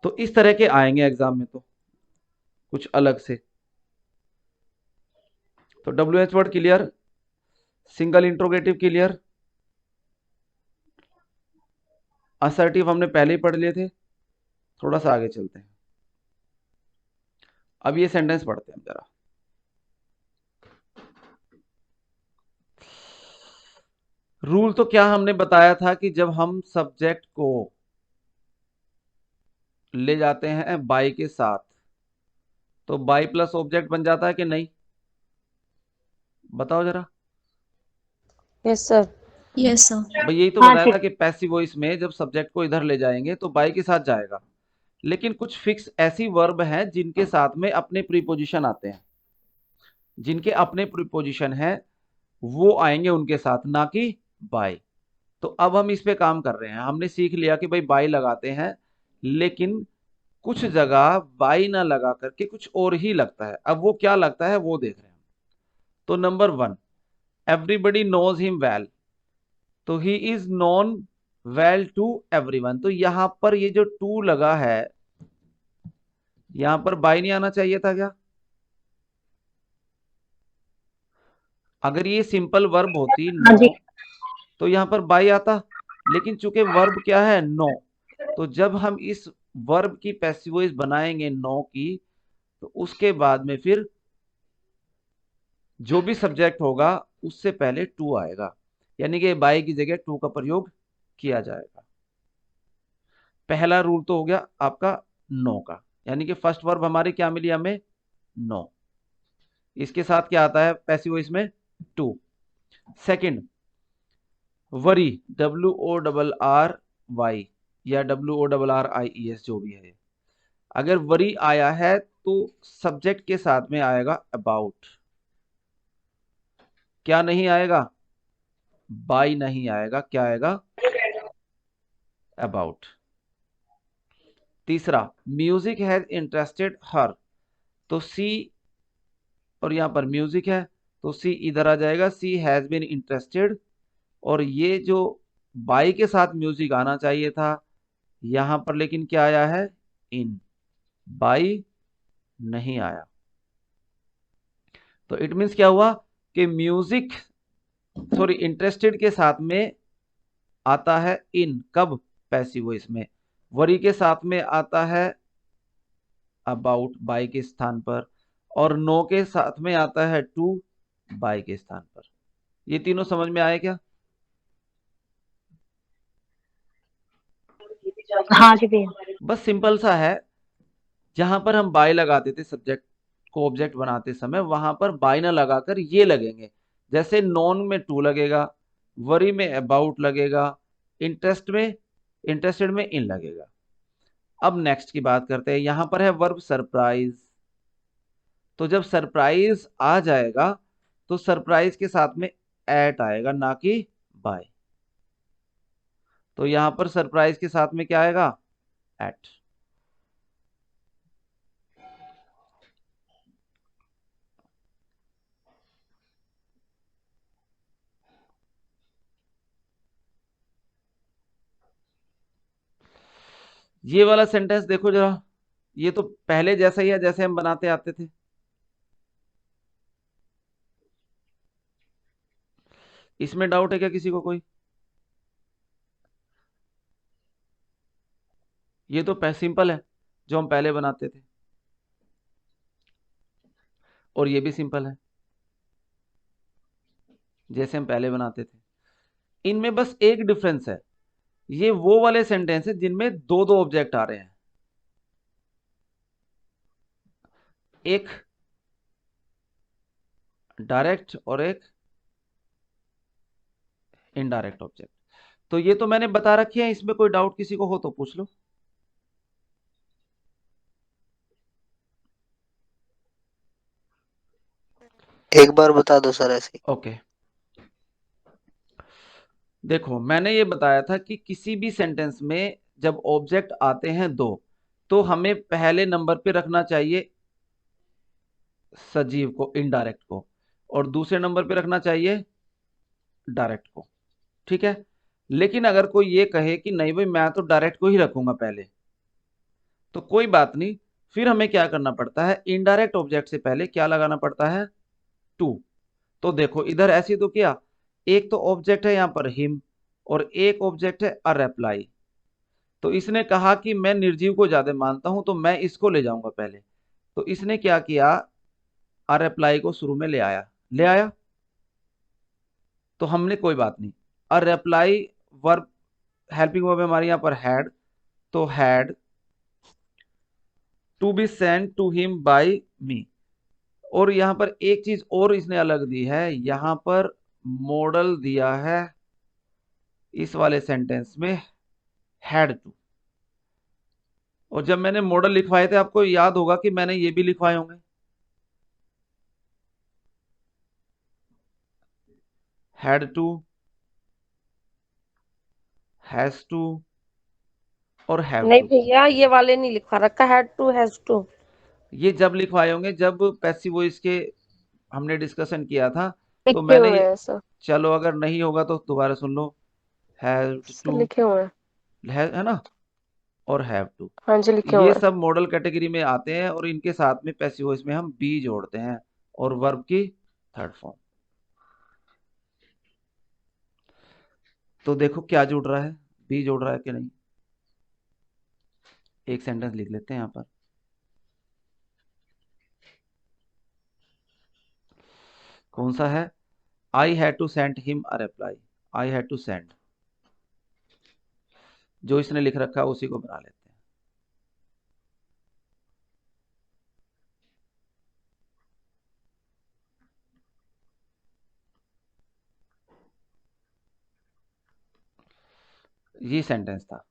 तो इस तरह के आएंगे एग्जाम में, तो कुछ अलग से। तो W H word clear, single interrogative clear, assertive हमने पहले ही पढ़ लिए थे। थोड़ा सा आगे चलते हैं, अब ये सेंटेंस पढ़ते हैं जरा। रूल तो क्या हमने बताया था कि जब हम सब्जेक्ट को ले जाते हैं बाई के साथ तो बाई प्लस ऑब्जेक्ट बन जाता है कि नहीं, बताओ जरा। Yes sir. Yes sir. भाई यही तो हाँ बताया जी। था कि पैसिव वॉइस में जब सब्जेक्ट को इधर ले जाएंगे तो बाई के साथ जाएगा, लेकिन कुछ फिक्स ऐसी वर्ब हैं जिनके साथ में अपने प्रीपोजिशन आते हैं, जिनके अपने प्रीपोजिशन है वो आएंगे उनके साथ, ना कि बाय। तो अब हम इस पे काम कर रहे हैं। हमने सीख लिया कि भाई बाय लगाते हैं, लेकिन कुछ जगह बाय ना लगा करके कुछ और ही लगता है। अब वो क्या लगता है वो देख रहे हैं। तो number 1, everybody knows him well, तो he is known well to everyone. तो यहां पर ये जो टू लगा है, यहां पर बाय नहीं आना चाहिए था क्या? अगर ये सिंपल वर्ब होती हाँ जी। नो तो यहां पर बाय आता, लेकिन चूंकि वर्ब क्या है नो, तो जब हम इस वर्ब की पैसिव वॉइस बनाएंगे नो की, तो उसके बाद में फिर जो भी सब्जेक्ट होगा उससे पहले टू आएगा, यानी कि बाय की जगह टू का प्रयोग किया जाएगा। पहला रूल तो हो गया आपका नो का, यानी कि फर्स्ट वर्ब हमारी क्या मिली हमें, नो। इसके साथ क्या आता है पैसिव वॉइस में, टू। सेकंड, वरी, WORRY या WORRIES जो भी है, अगर वरी आया है तो सब्जेक्ट के साथ में आएगा अबाउट, क्या नहीं आएगा, बाय नहीं आएगा, क्या आएगा, अबाउट। तीसरा, म्यूजिक हैज इंटरेस्टेड हर, तो सी, और यहां पर म्यूजिक है तो सी इधर आ जाएगा, सी हैज बीन इंटरेस्टेड, और ये जो बाय के साथ म्यूजिक आना चाहिए था यहां पर, लेकिन क्या आया है, इन, बाय नहीं आया। तो इट मीन्स क्या हुआ कि म्यूजिक, सॉरी, इंटरेस्टेड के साथ में आता है इन, कब, पैसिव वॉइस में। वरी के साथ में आता है अबाउट, बाय के स्थान पर, और नो के साथ में आता है टू, बाय के स्थान पर। ये तीनों समझ में आए क्या? हाँ जी भैया। बस सिंपल सा है, जहां पर हम बाय लगाते थे सब्जेक्ट को ऑब्जेक्ट बनाते समय, वहां पर बाय ना लगाकर ये लगेंगे। जैसे नॉन में टू लगेगा, वरी में अबाउट लगेगा, इंटरेस्टेड में इन लगेगा। अब नेक्स्ट की बात करते हैं, यहां पर है वर्ब सरप्राइज। तो जब सरप्राइज आ जाएगा तो सरप्राइज के साथ में एट आएगा, ना कि बाय। तो यहां पर सरप्राइज के साथ में क्या आएगा, एट। ये वाला सेंटेंस देखो जरा, ये तो पहले जैसा ही है जैसे हम बनाते आते थे। इसमें डाउट है क्या किसी को कोई? ये तो सिंपल है जो हम पहले बनाते थे, और ये भी सिंपल है जैसे हम पहले बनाते थे। इनमें बस एक डिफरेंस है, ये वो वाले सेंटेंस है जिनमें दो दो ऑब्जेक्ट आ रहे हैं, एक डायरेक्ट और एक इनडायरेक्ट ऑब्जेक्ट। तो ये तो मैंने बता रखी है, इसमें कोई डाउट किसी को हो तो पूछ लो। एक बार बता दो सर ऐसे। ओके, देखो मैंने ये बताया था कि किसी भी सेंटेंस में जब ऑब्जेक्ट आते हैं दो, तो हमें पहले नंबर पे रखना चाहिए सजीव को, इनडायरेक्ट को, और दूसरे नंबर पे रखना चाहिए डायरेक्ट को, ठीक है। लेकिन अगर कोई ये कहे कि नहीं भाई मैं तो डायरेक्ट को ही रखूंगा पहले, तो कोई बात नहीं, फिर हमें क्या करना पड़ता है, इनडायरेक्ट ऑब्जेक्ट से पहले क्या लगाना पड़ता है, टू। तो देखो इधर ऐसे तो क्या, एक तो ऑब्जेक्ट है यहां पर हिम, और एक ऑब्जेक्ट है अ रिप्लाई। तो इसने कहा कि मैं निर्जीव को ज्यादा मानता हूं तो मैं इसको ले जाऊंगा पहले, तो इसने क्या किया, अ रिप्लाई को शुरू में ले आया, ले आया। तो हमने, कोई बात नहीं, a reply verb, helping verb हमारे यहाँ पर हैड, तो had to be send to him by me. और यहाँ पर एक चीज और इसने अलग दी है, यहाँ पर मॉडल दिया है इस वाले सेंटेंस में हैड टू। और जब मैंने मॉडल लिखवाए थे आपको याद होगा कि मैंने ये भी लिखवाए होंगे, हैड टू, हैज टू और हैव नहीं टू। भैया, ये वाले नहीं लिखवा रखा, हैड टू हैज टू। ये जब लिखवाए होंगे जब पैसिव वॉइस के हमने डिस्कशन किया था, तो लिखे मैंने हुए हैं सर, चलो अगर नहीं होगा तो दोबारा सुन लो, हैव टू लिखे हुए हैं। है ना, और हैव टू, हाँ जी, लिखे हुए ये हैं। सब मॉडल कैटेगरी में आते हैं और इनके साथ में पैसिव वॉइस में हम बी जोड़ते हैं और वर्ब की थर्ड फॉर्म। तो देखो क्या जुड़ रहा है, बी जोड़ रहा है कि नहीं। एक सेंटेंस लिख लेते हैं यहाँ पर, कौन सा है, I had to send him a reply, I had to send, जो इसने लिख रखा है उसी को बना लेते हैं। ये सेंटेंस था,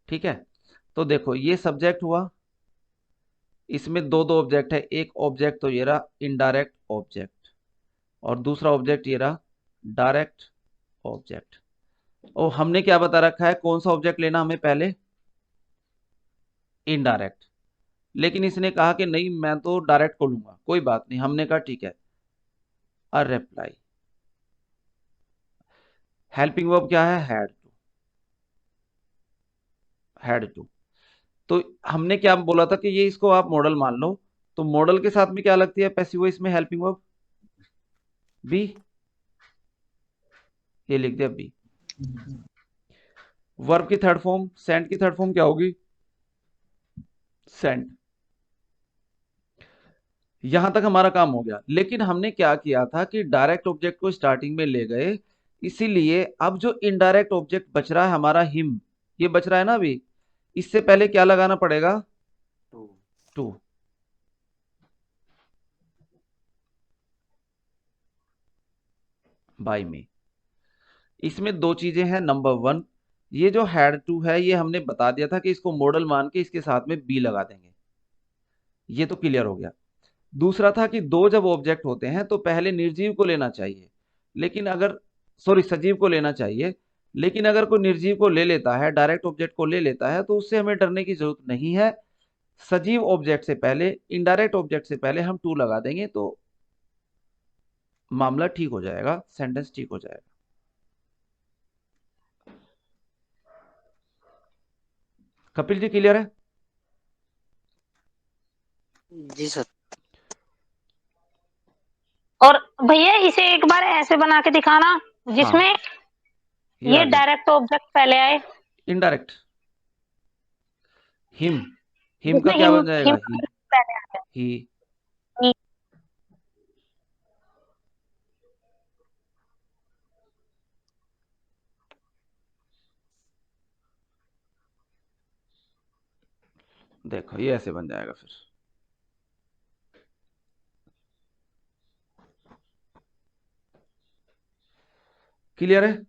ठीक है। तो देखो ये सब्जेक्ट हुआ, इसमें दो दो ऑब्जेक्ट है, एक ऑब्जेक्ट तो ये रहा इनडायरेक्ट ऑब्जेक्ट और दूसरा ऑब्जेक्ट ये रहा डायरेक्ट ऑब्जेक्ट। और हमने क्या बता रखा है, कौन सा ऑब्जेक्ट लेना हमें पहले, इनडायरेक्ट। लेकिन इसने कहा कि नहीं मैं तो डायरेक्ट को लूंगा, कोई बात नहीं, हमने कहा ठीक है, अ रिप्लाई। हेल्पिंग वर्ब क्या है, हैड टू, हैड टू। तो हमने क्या बोला था कि ये इसको आप मॉडल मान लो, तो मॉडल के साथ में क्या लगती है पैसिव वॉइस में, हेल्पिंग वर्ब बी, ये लिख दिया बी। वर्ब की थर्ड फॉर्म, सेंड की थर्ड फॉर्म क्या होगी, सेंड। यहां तक हमारा काम हो गया। लेकिन हमने क्या किया था कि डायरेक्ट ऑब्जेक्ट को स्टार्टिंग में ले गए, इसीलिए अब जो इनडायरेक्ट ऑब्जेक्ट बच रहा है हमारा हिम, ये बच रहा है ना अभी, इससे पहले क्या लगाना पड़ेगा, टू। बाय मी। इसमें दो चीजें हैं, नंबर वन, ये जो हैड टू है ये हमने बता दिया था कि इसको मॉडल मान के इसके साथ में बी लगा देंगे, ये तो क्लियर हो गया। दूसरा था कि दो जब ऑब्जेक्ट होते हैं तो पहले निर्जीव को लेना चाहिए, लेकिन अगर सॉरी सजीव को लेना चाहिए, लेकिन अगर कोई निर्जीव को ले लेता है, डायरेक्ट ऑब्जेक्ट को ले लेता है, तो उससे हमें डरने की जरूरत नहीं है। सजीव ऑब्जेक्ट से पहले, इनडायरेक्ट ऑब्जेक्ट से पहले हम टू लगा देंगे तो मामला ठीक हो जाएगा, सेंटेंस ठीक हो जाएगा। कपिल जी क्लियर है, जी सर। और भैया इसे एक बार ऐसे बना के दिखाना जिसमें ये ये आ गया डायरेक्ट ऑब्जेक्ट पहले आए, इनडायरेक्ट, हिम, हिम का जिसमें क्या हिम बन जाएगा, हिम ही, पहले आए। ही। देखो ये ऐसे बन जाएगा फिर, क्लियर है।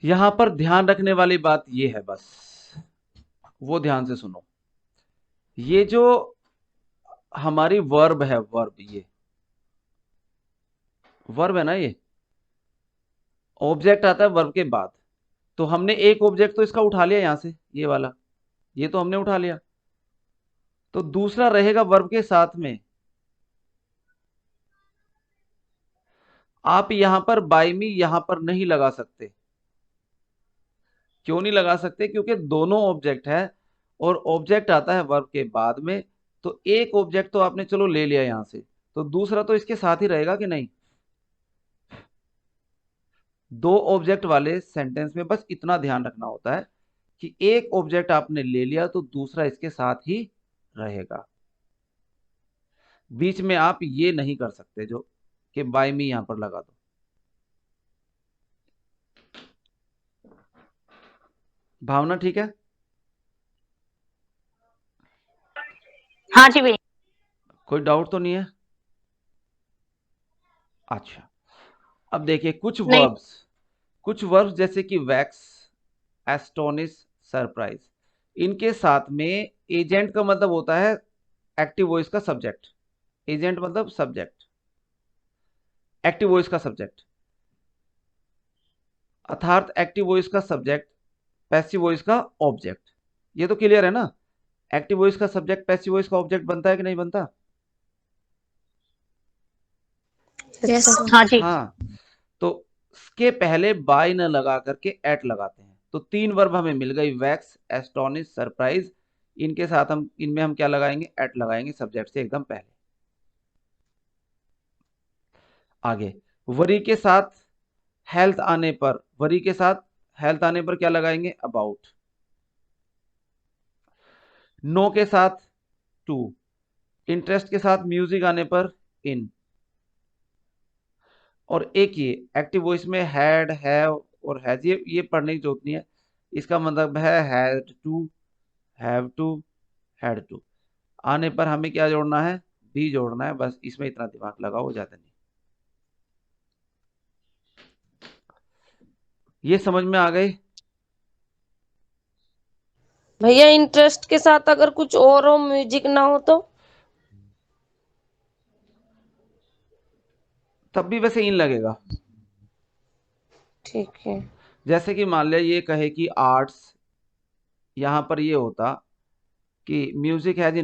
यहां पर ध्यान रखने वाली बात ये है, बस वो ध्यान से सुनो, ये जो हमारी वर्ब है, वर्ब, ये वर्ब है ना, ये ऑब्जेक्ट आता है वर्ब के बाद, तो हमने एक ऑब्जेक्ट तो इसका उठा लिया यहां से, ये वाला, ये तो हमने उठा लिया, तो दूसरा रहेगा वर्ब के साथ में। आप यहां पर बाय मी यहां पर नहीं लगा सकते, क्यों नहीं लगा सकते, क्योंकि दोनों ऑब्जेक्ट है और ऑब्जेक्ट आता है वर्ब के बाद में, तो एक ऑब्जेक्ट तो आपने चलो ले लिया यहां से, तो दूसरा तो इसके साथ ही रहेगा कि नहीं। दो ऑब्जेक्ट वाले सेंटेंस में बस इतना ध्यान रखना होता है कि एक ऑब्जेक्ट आपने ले लिया तो दूसरा इसके साथ ही रहेगा। बीच में आप ये नहीं कर सकते जो कि बाय मी यहां पर लगा दो। भावना ठीक है? हाँ जी भैया। कोई डाउट तो नहीं है? अच्छा, अब देखिए नहीं। कुछ वर्ब्स जैसे कि वैक्स, एस्टोनिश, सरप्राइज, इनके साथ में एजेंट का मतलब होता है एक्टिव वॉइस का सब्जेक्ट। एजेंट मतलब सब्जेक्ट, एक्टिव वॉइस का सब्जेक्ट, अर्थात एक्टिव वॉइस का सब्जेक्ट, पैसिव वॉइस का ऑब्जेक्ट। ये तो क्लियर है ना? एक्टिव वॉइस का सब्जेक्ट पैसिव वॉइस का ऑब्जेक्ट बनता है कि नहीं बनता? Yes, sir. हाँ जी। हाँ, तो इसके पहले बाय न लगा करके एट लगाते हैं। तो 3 वर्ब हमें मिल गई, वैक्स, एस्टोनिश, सरप्राइज। इनके साथ इनमें हम क्या लगाएंगे? एट लगाएंगे सब्जेक्ट से एकदम पहले। आगे वरी के साथ हेल्थ आने पर क्या लगाएंगे? अबाउट। नो के साथ टू, इंटरेस्ट के साथ म्यूजिक आने पर इन। और एक ये एक्टिव वॉइस में हैड, हैव और हैज, ये पढ़ने की जरूरत नहीं है। इसका मतलब है had to, have to, had to. आने पर हमें क्या जोड़ना है? बी जोड़ना है, बस इसमें इतना दिमाग लगाओ, ज्यादा नहीं। ये समझ में आ गए? भैया इंटरेस्ट के साथ अगर कुछ और हो, म्यूजिक ना हो तो? तब भी वैसे इन लगेगा। ठीक है। जैसे कि मान लिया ये कहे कि आर्ट्स, यहां पर ये होता कि म्यूजिक हैज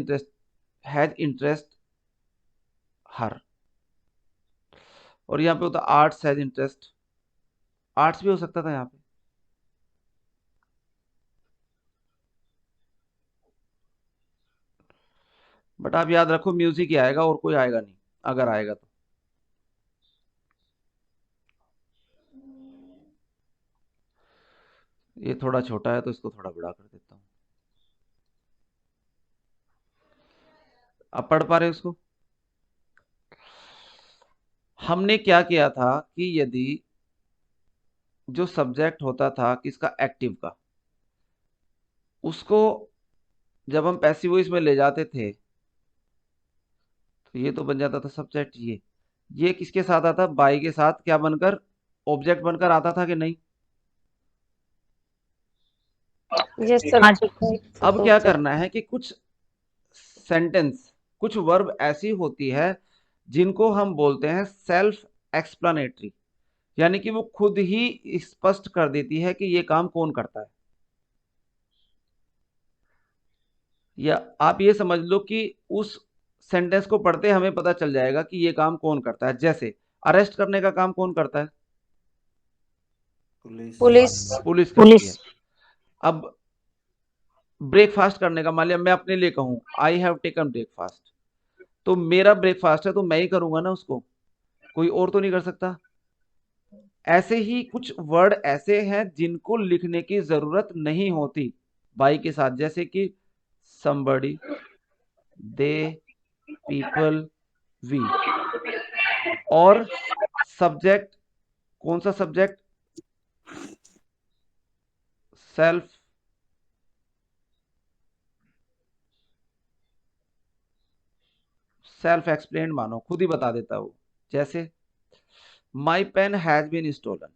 इंटरेस्ट हर, और यहाँ पे होता आर्ट्स हैज इंटरेस्ट, आर्ट्स भी हो सकता था यहाँ पे। बट आप याद रखो म्यूजिक ही आएगा और कोई आएगा नहीं, अगर आएगा तो। ये थोड़ा छोटा है तो इसको थोड़ा बड़ा कर देता हूँ। अब पढ़ पा रहे हो इसको? हमने क्या किया था कि यदि जो सब्जेक्ट होता था किसका? एक्टिव का, उसको जब हम पैसिव वॉइस में ले जाते थे तो ये तो बन जाता था सब्जेक्ट। ये किसके साथ आता? बाई के साथ क्या बनकर? ऑब्जेक्ट बनकर आता था कि नहीं? Yes sir. हाँ जी। अब क्या करना है कि कुछ वर्ब ऐसी होती है जिनको हम बोलते हैं सेल्फ एक्सप्लेनेटरी, यानी कि वो खुद ही स्पष्ट कर देती है कि ये काम कौन करता है। या आप ये समझ लो कि उस सेंटेंस को पढ़ते हमें पता चल जाएगा कि ये काम कौन करता है। जैसे अरेस्ट करने का काम कौन करता है? पुलिस। पुलिस करती है। अब ब्रेकफास्ट करने का, मान लिया मैं अपने लिए कहूं आई हैव टेकन ब्रेकफास्ट, तो मेरा ब्रेकफास्ट है तो मैं ही करूंगा ना उसको, कोई और तो नहीं कर सकता। ऐसे ही कुछ वर्ड ऐसे हैं जिनको लिखने की जरूरत नहीं होती बाई के साथ, जैसे कि somebody, दे, पीपल, वी। और सब्जेक्ट, कौन सा सब्जेक्ट? सेल्फ एक्सप्लेन मानो, खुद ही बता देता हूं। जैसे my pen has been stolen,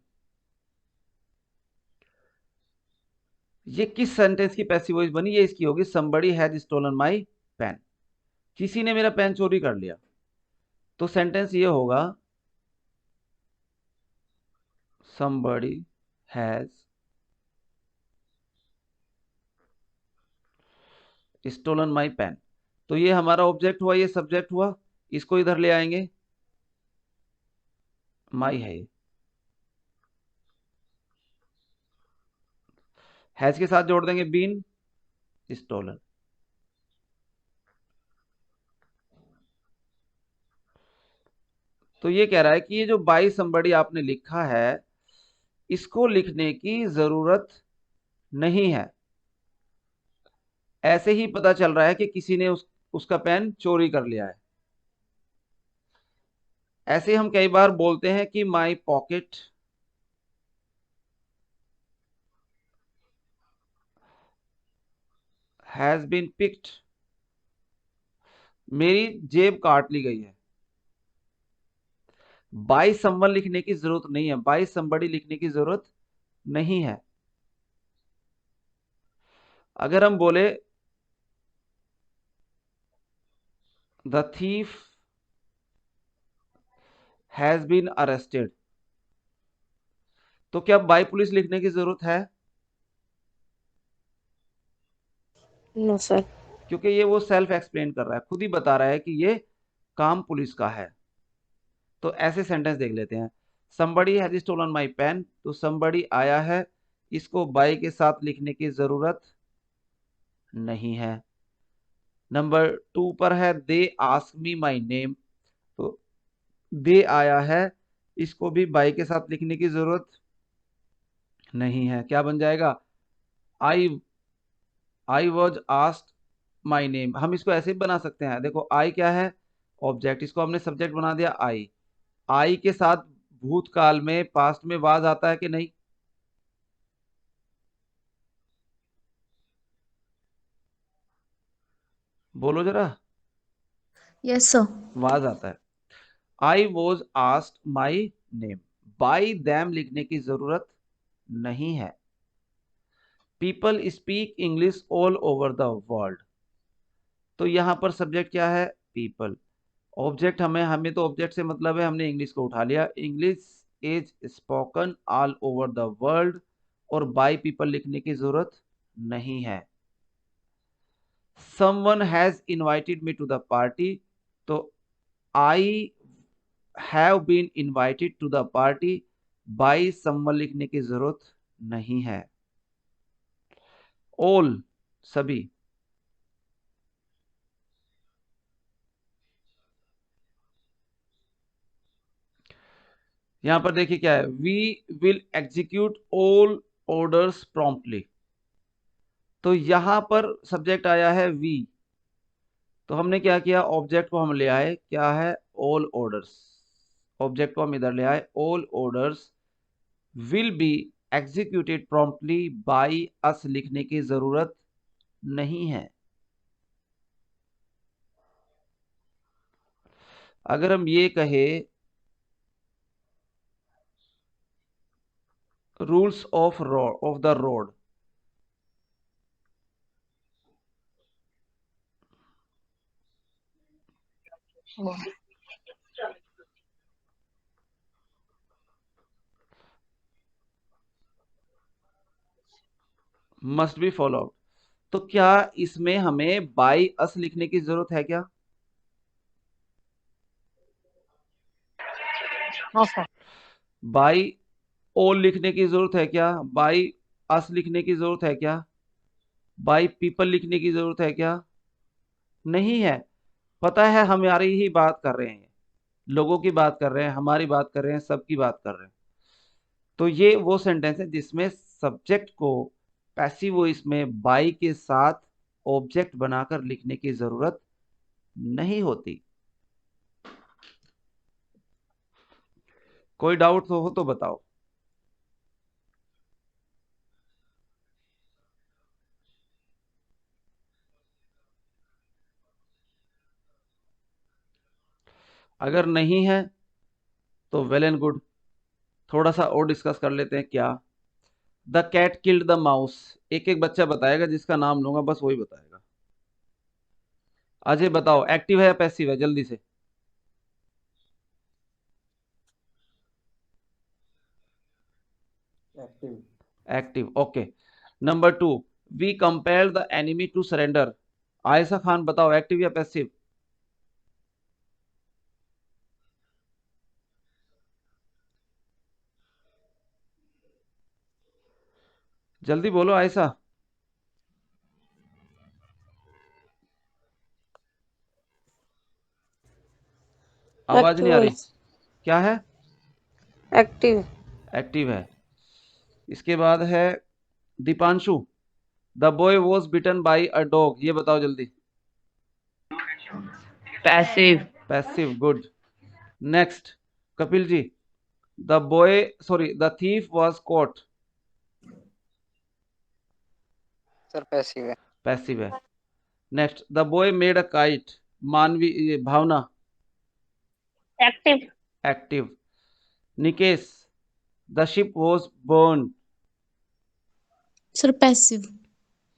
ये किस सेंटेंस की पैसिव वॉइस बनी? ये इसकी होगी, somebody has stolen my pen, किसी ने मेरा पेन चोरी कर लिया। तो सेंटेंस ये होगा somebody has stolen my pen. तो ये हमारा ऑब्जेक्ट हुआ, ये सब्जेक्ट हुआ, इसको इधर ले आएंगे, माई है ये, हैज के साथ जोड़ देंगे बीन स्टोलन। तो ये कह रहा है कि ये जो बाई somebody आपने लिखा है इसको लिखने की जरूरत नहीं है, ऐसे ही पता चल रहा है कि किसी ने उसका पेन चोरी कर लिया है। ऐसे हम कई बार बोलते हैं कि my pocket has been picked, मेरी जेब काट ली गई है। बाय समवन लिखने की जरूरत नहीं है, बाय समबडी लिखने की जरूरत नहीं है। अगर हम बोले the thief has been arrested, तो क्या बाय पुलिस लिखने की जरूरत है? No sir. क्योंकि ये वो सेल्फ एक्सप्लेन कर रहा है, खुद ही बता रहा है कि ये काम पुलिस का है। तो ऐसे सेंटेंस देख लेते हैं। somebody has stolen my pen, तो somebody आया है, इसको बाय के साथ लिखने की जरूरत नहीं है। नंबर 2 पर है they ask me my name, तो दे आया है, इसको भी बाय के साथ लिखने की जरूरत नहीं है। क्या बन जाएगा? I was asked my name. हम इसको ऐसे भी बना सकते हैं, देखो आई क्या है? ऑब्जेक्ट, इसको हमने सब्जेक्ट बना दिया आई। आई के साथ भूतकाल में, पास्ट में वाज आता है कि नहीं? बोलो जरा। Yes, sir. वाज आता है। I was asked my name, by them लिखने की जरूरत नहीं है। People speak English all over the world, तो यहां पर सब्जेक्ट क्या है? पीपल। ऑब्जेक्ट हमें तो ऑब्जेक्ट से मतलब है, हमने इंग्लिश को उठा लिया। English is spoken all over the world, और बाय पीपल लिखने की जरूरत नहीं है। Someone has invited me to the party, तो I have been invited to the party, by someone लिखने की जरूरत नहीं है। ऑल सभी। यहां पर देखिए क्या है, we will execute all orders promptly, तो यहां पर सब्जेक्ट आया है वी, तो हमने क्या किया? ऑब्जेक्ट को हम ले आए, क्या है? All orders. ऑब्जेक्ट को हम इधर ले आए, all orders will be executed promptly by us लिखने की जरूरत नहीं है। अगर हम ये कहे rules of the road, must be followed, तो क्या इसमें हमें बाय अस लिखने की जरूरत है क्या? हाँ सर। बाय ऑल लिखने की जरूरत है क्या? बाय अस लिखने की जरूरत है क्या? बाय पीपल लिखने की जरूरत है क्या? नहीं है। पता है हमारी ही बात कर रहे हैं, लोगों की बात कर रहे हैं, हमारी बात कर रहे हैं, सबकी बात कर रहे हैं। तो ये वो सेंटेंस है जिसमें सब्जेक्ट को पैसिव वॉइस में बाय के साथ ऑब्जेक्ट बनाकर लिखने की जरूरत नहीं होती। कोई डाउट हो तो बताओ। अगर नहीं है तो वेल एंड गुड, थोड़ा सा और डिस्कस कर लेते हैं। क्या? The cat killed the mouse, एक एक बच्चा बताएगा, जिसका नाम लूंगा बस वही बताएगा। अजय बताओ, एक्टिव है या पैसिव है? जल्दी से। Active, okay. Number 2, we compel the enemy to surrender. Ayesha Khan बताओ, एक्टिव या पैसिव? जल्दी बोलो आयशा। आवाज नहीं आ रही। क्या है? एक्टिव। एक्टिव है। इसके बाद है Deepanshu, the boy was bitten by a dog, ये बताओ जल्दी। Passive. Passive, good. Next Kapil ji, the thief was caught. Sir passive है। पैसिव है। Next the boy made a kite, Manvi Bhavna active. Active. Nikesh the ship was burn, sir passive.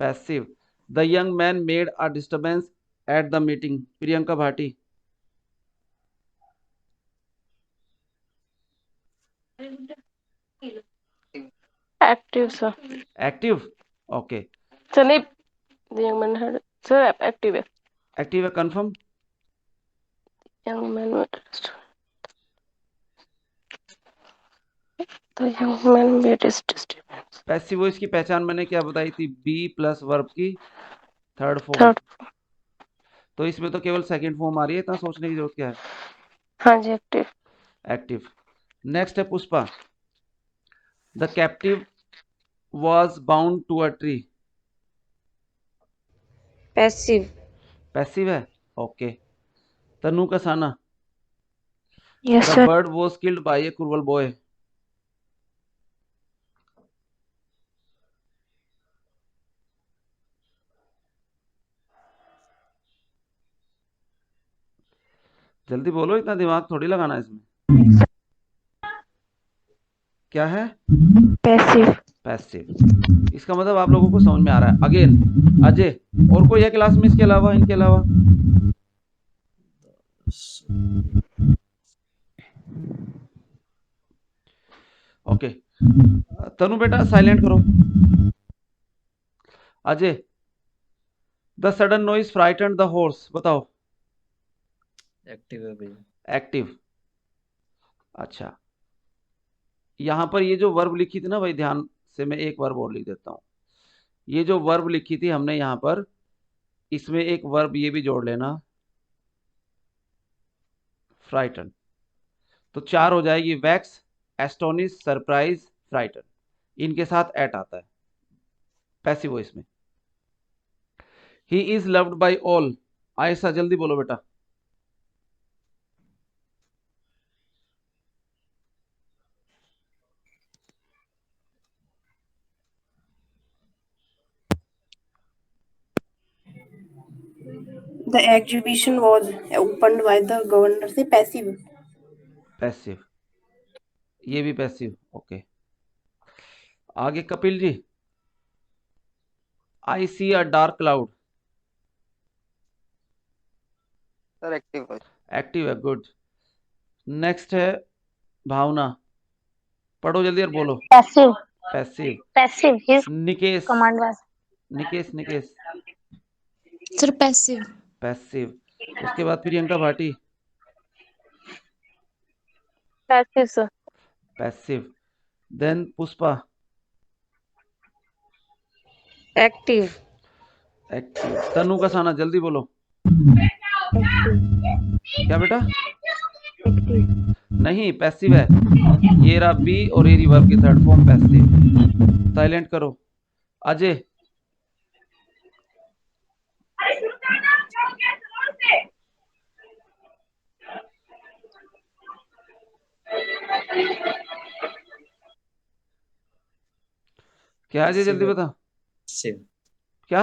Passive. The young man made a disturbance at the meeting, Priyanka Bhati active sir. Active. Okay sir नहीं, young man had sir active है। Active है, confirm. Young man तो young man made is disturbance. Passive voice की पहचान मैंने क्या बताई थी, बी प्लस वर्ब की थर्ड फॉर्म। थर्ड। तो इसमें तो केवल सेकंड फॉर्म आ रही है, इतना सोचने की जरूरत क्या है। हाँ जी एक्टिव। एक्टिव। नेक्स्ट है Pushpa, the captive was bound to a tree, passive. Passive है। Okay Tanu Kasana, Yes, the sir. bird was killed by a cruel boy, जल्दी बोलो, इतना दिमाग थोड़ी लगाना इसमें। क्या है, Passive. पैसिव। इसका मतलब आप लोगों को समझ में आ रहा है। अगेन अजय, और कोई है क्लास में इसके अलावा, इनके अलावा? ओके तनु बेटा साइलेंट करो। Ajay, the sudden noise frightened the horse, बताओ। एक्टिव है भैया। एक्टिव। अच्छा यहां पर ये जो वर्ब लिखी थी ना भाई, ध्यान से मैं एक वर्ब और लिख देता हूं। ये जो वर्ब लिखी थी हमने यहां पर, इसमें एक वर्ब ये भी जोड़ लेना, फ्राइटन। तो 4 हो जाएगी, वैक्स, एस्टोनिश, सरप्राइज, फ्राइटन। इनके साथ एट आता है पैसिव वॉइस में। He is loved by all, Ayesha जल्दी बोलो बेटा। The exhibition was opened by the governor. से passive. पैसिव, ये भी पैसिव। ओके आगे Kapil ji, I see a dark cloud, sir active है। एक्टिव है, गुड। नेक्स्ट है भावना, पढ़ो जल्दी और बोलो। Passive. Passive. Passive his Nikesh, command was. Nikesh sir passive. Passive. उसके बाद Priyanka Bhati, passive sir. Passive. Then Pushpa, active. Active. Tanu Kasana जल्दी बोलो। क्या बेटा? नहीं पैसिव है, ये रहा बी और ये वर्ब की थर्ड फॉर्म पैसिव। साइलेंट करो। अजय, क्या अजय जल्दी बता। पैसिव। क्या?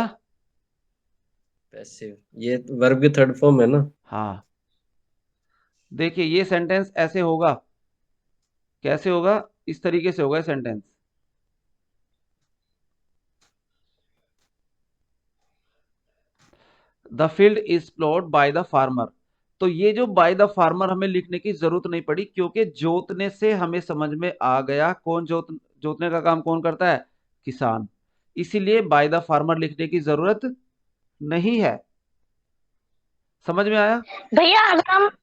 पैसिव, ये वर्ब की थर्ड फॉर्म है ना। हाँ देखिए ये सेंटेंस ऐसे होगा, कैसे होगा, इस तरीके से होगा sentence. The field is plot by the farmer. तो ये जो बाय द फार्मर हमें लिखने की जरूरत नहीं पड़ी, क्योंकि जोतने से हमें समझ में आ गया कौन जोतने का काम कौन करता है, किसान। इसीलिए बाय द फार्मर लिखने की जरूरत नहीं है। समझ में आया? भैया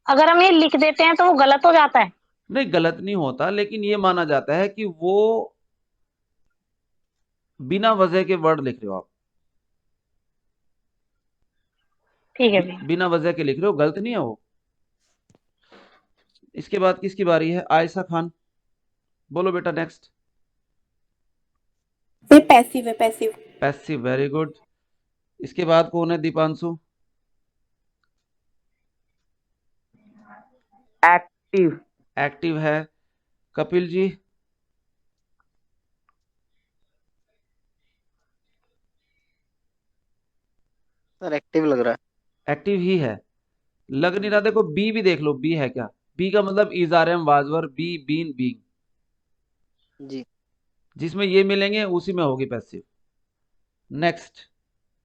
अगर हम ये लिख देते हैं तो वो गलत हो जाता है। नहीं गलत नहीं होता, लेकिन ये माना जाता है कि वो बिना वजह के वर्ड लिख रहे हो आप। ठीक है भैया। बिना वजह के लिख रहे हो, गलत नहीं है वो। इसके बाद किसकी बारी है? आयशा खान, बोलो बेटा नेक्स्ट। ये पैसिव है, पैसिव। Passive, very good. इसके बाद कौन है? दीपांशु। एक्टिव एक्टिव है। कपिल जी? सर एक्टिव लग रहा है। एक्टिव ही है, लग नहीं रहा। देखो बी भी देख लो, बी है क्या? बी का मतलब is, are, am, was, were, be, been, being, जी। जिसमें ये मिलेंगे उसी में होगी पैसिव। नेक्स्ट,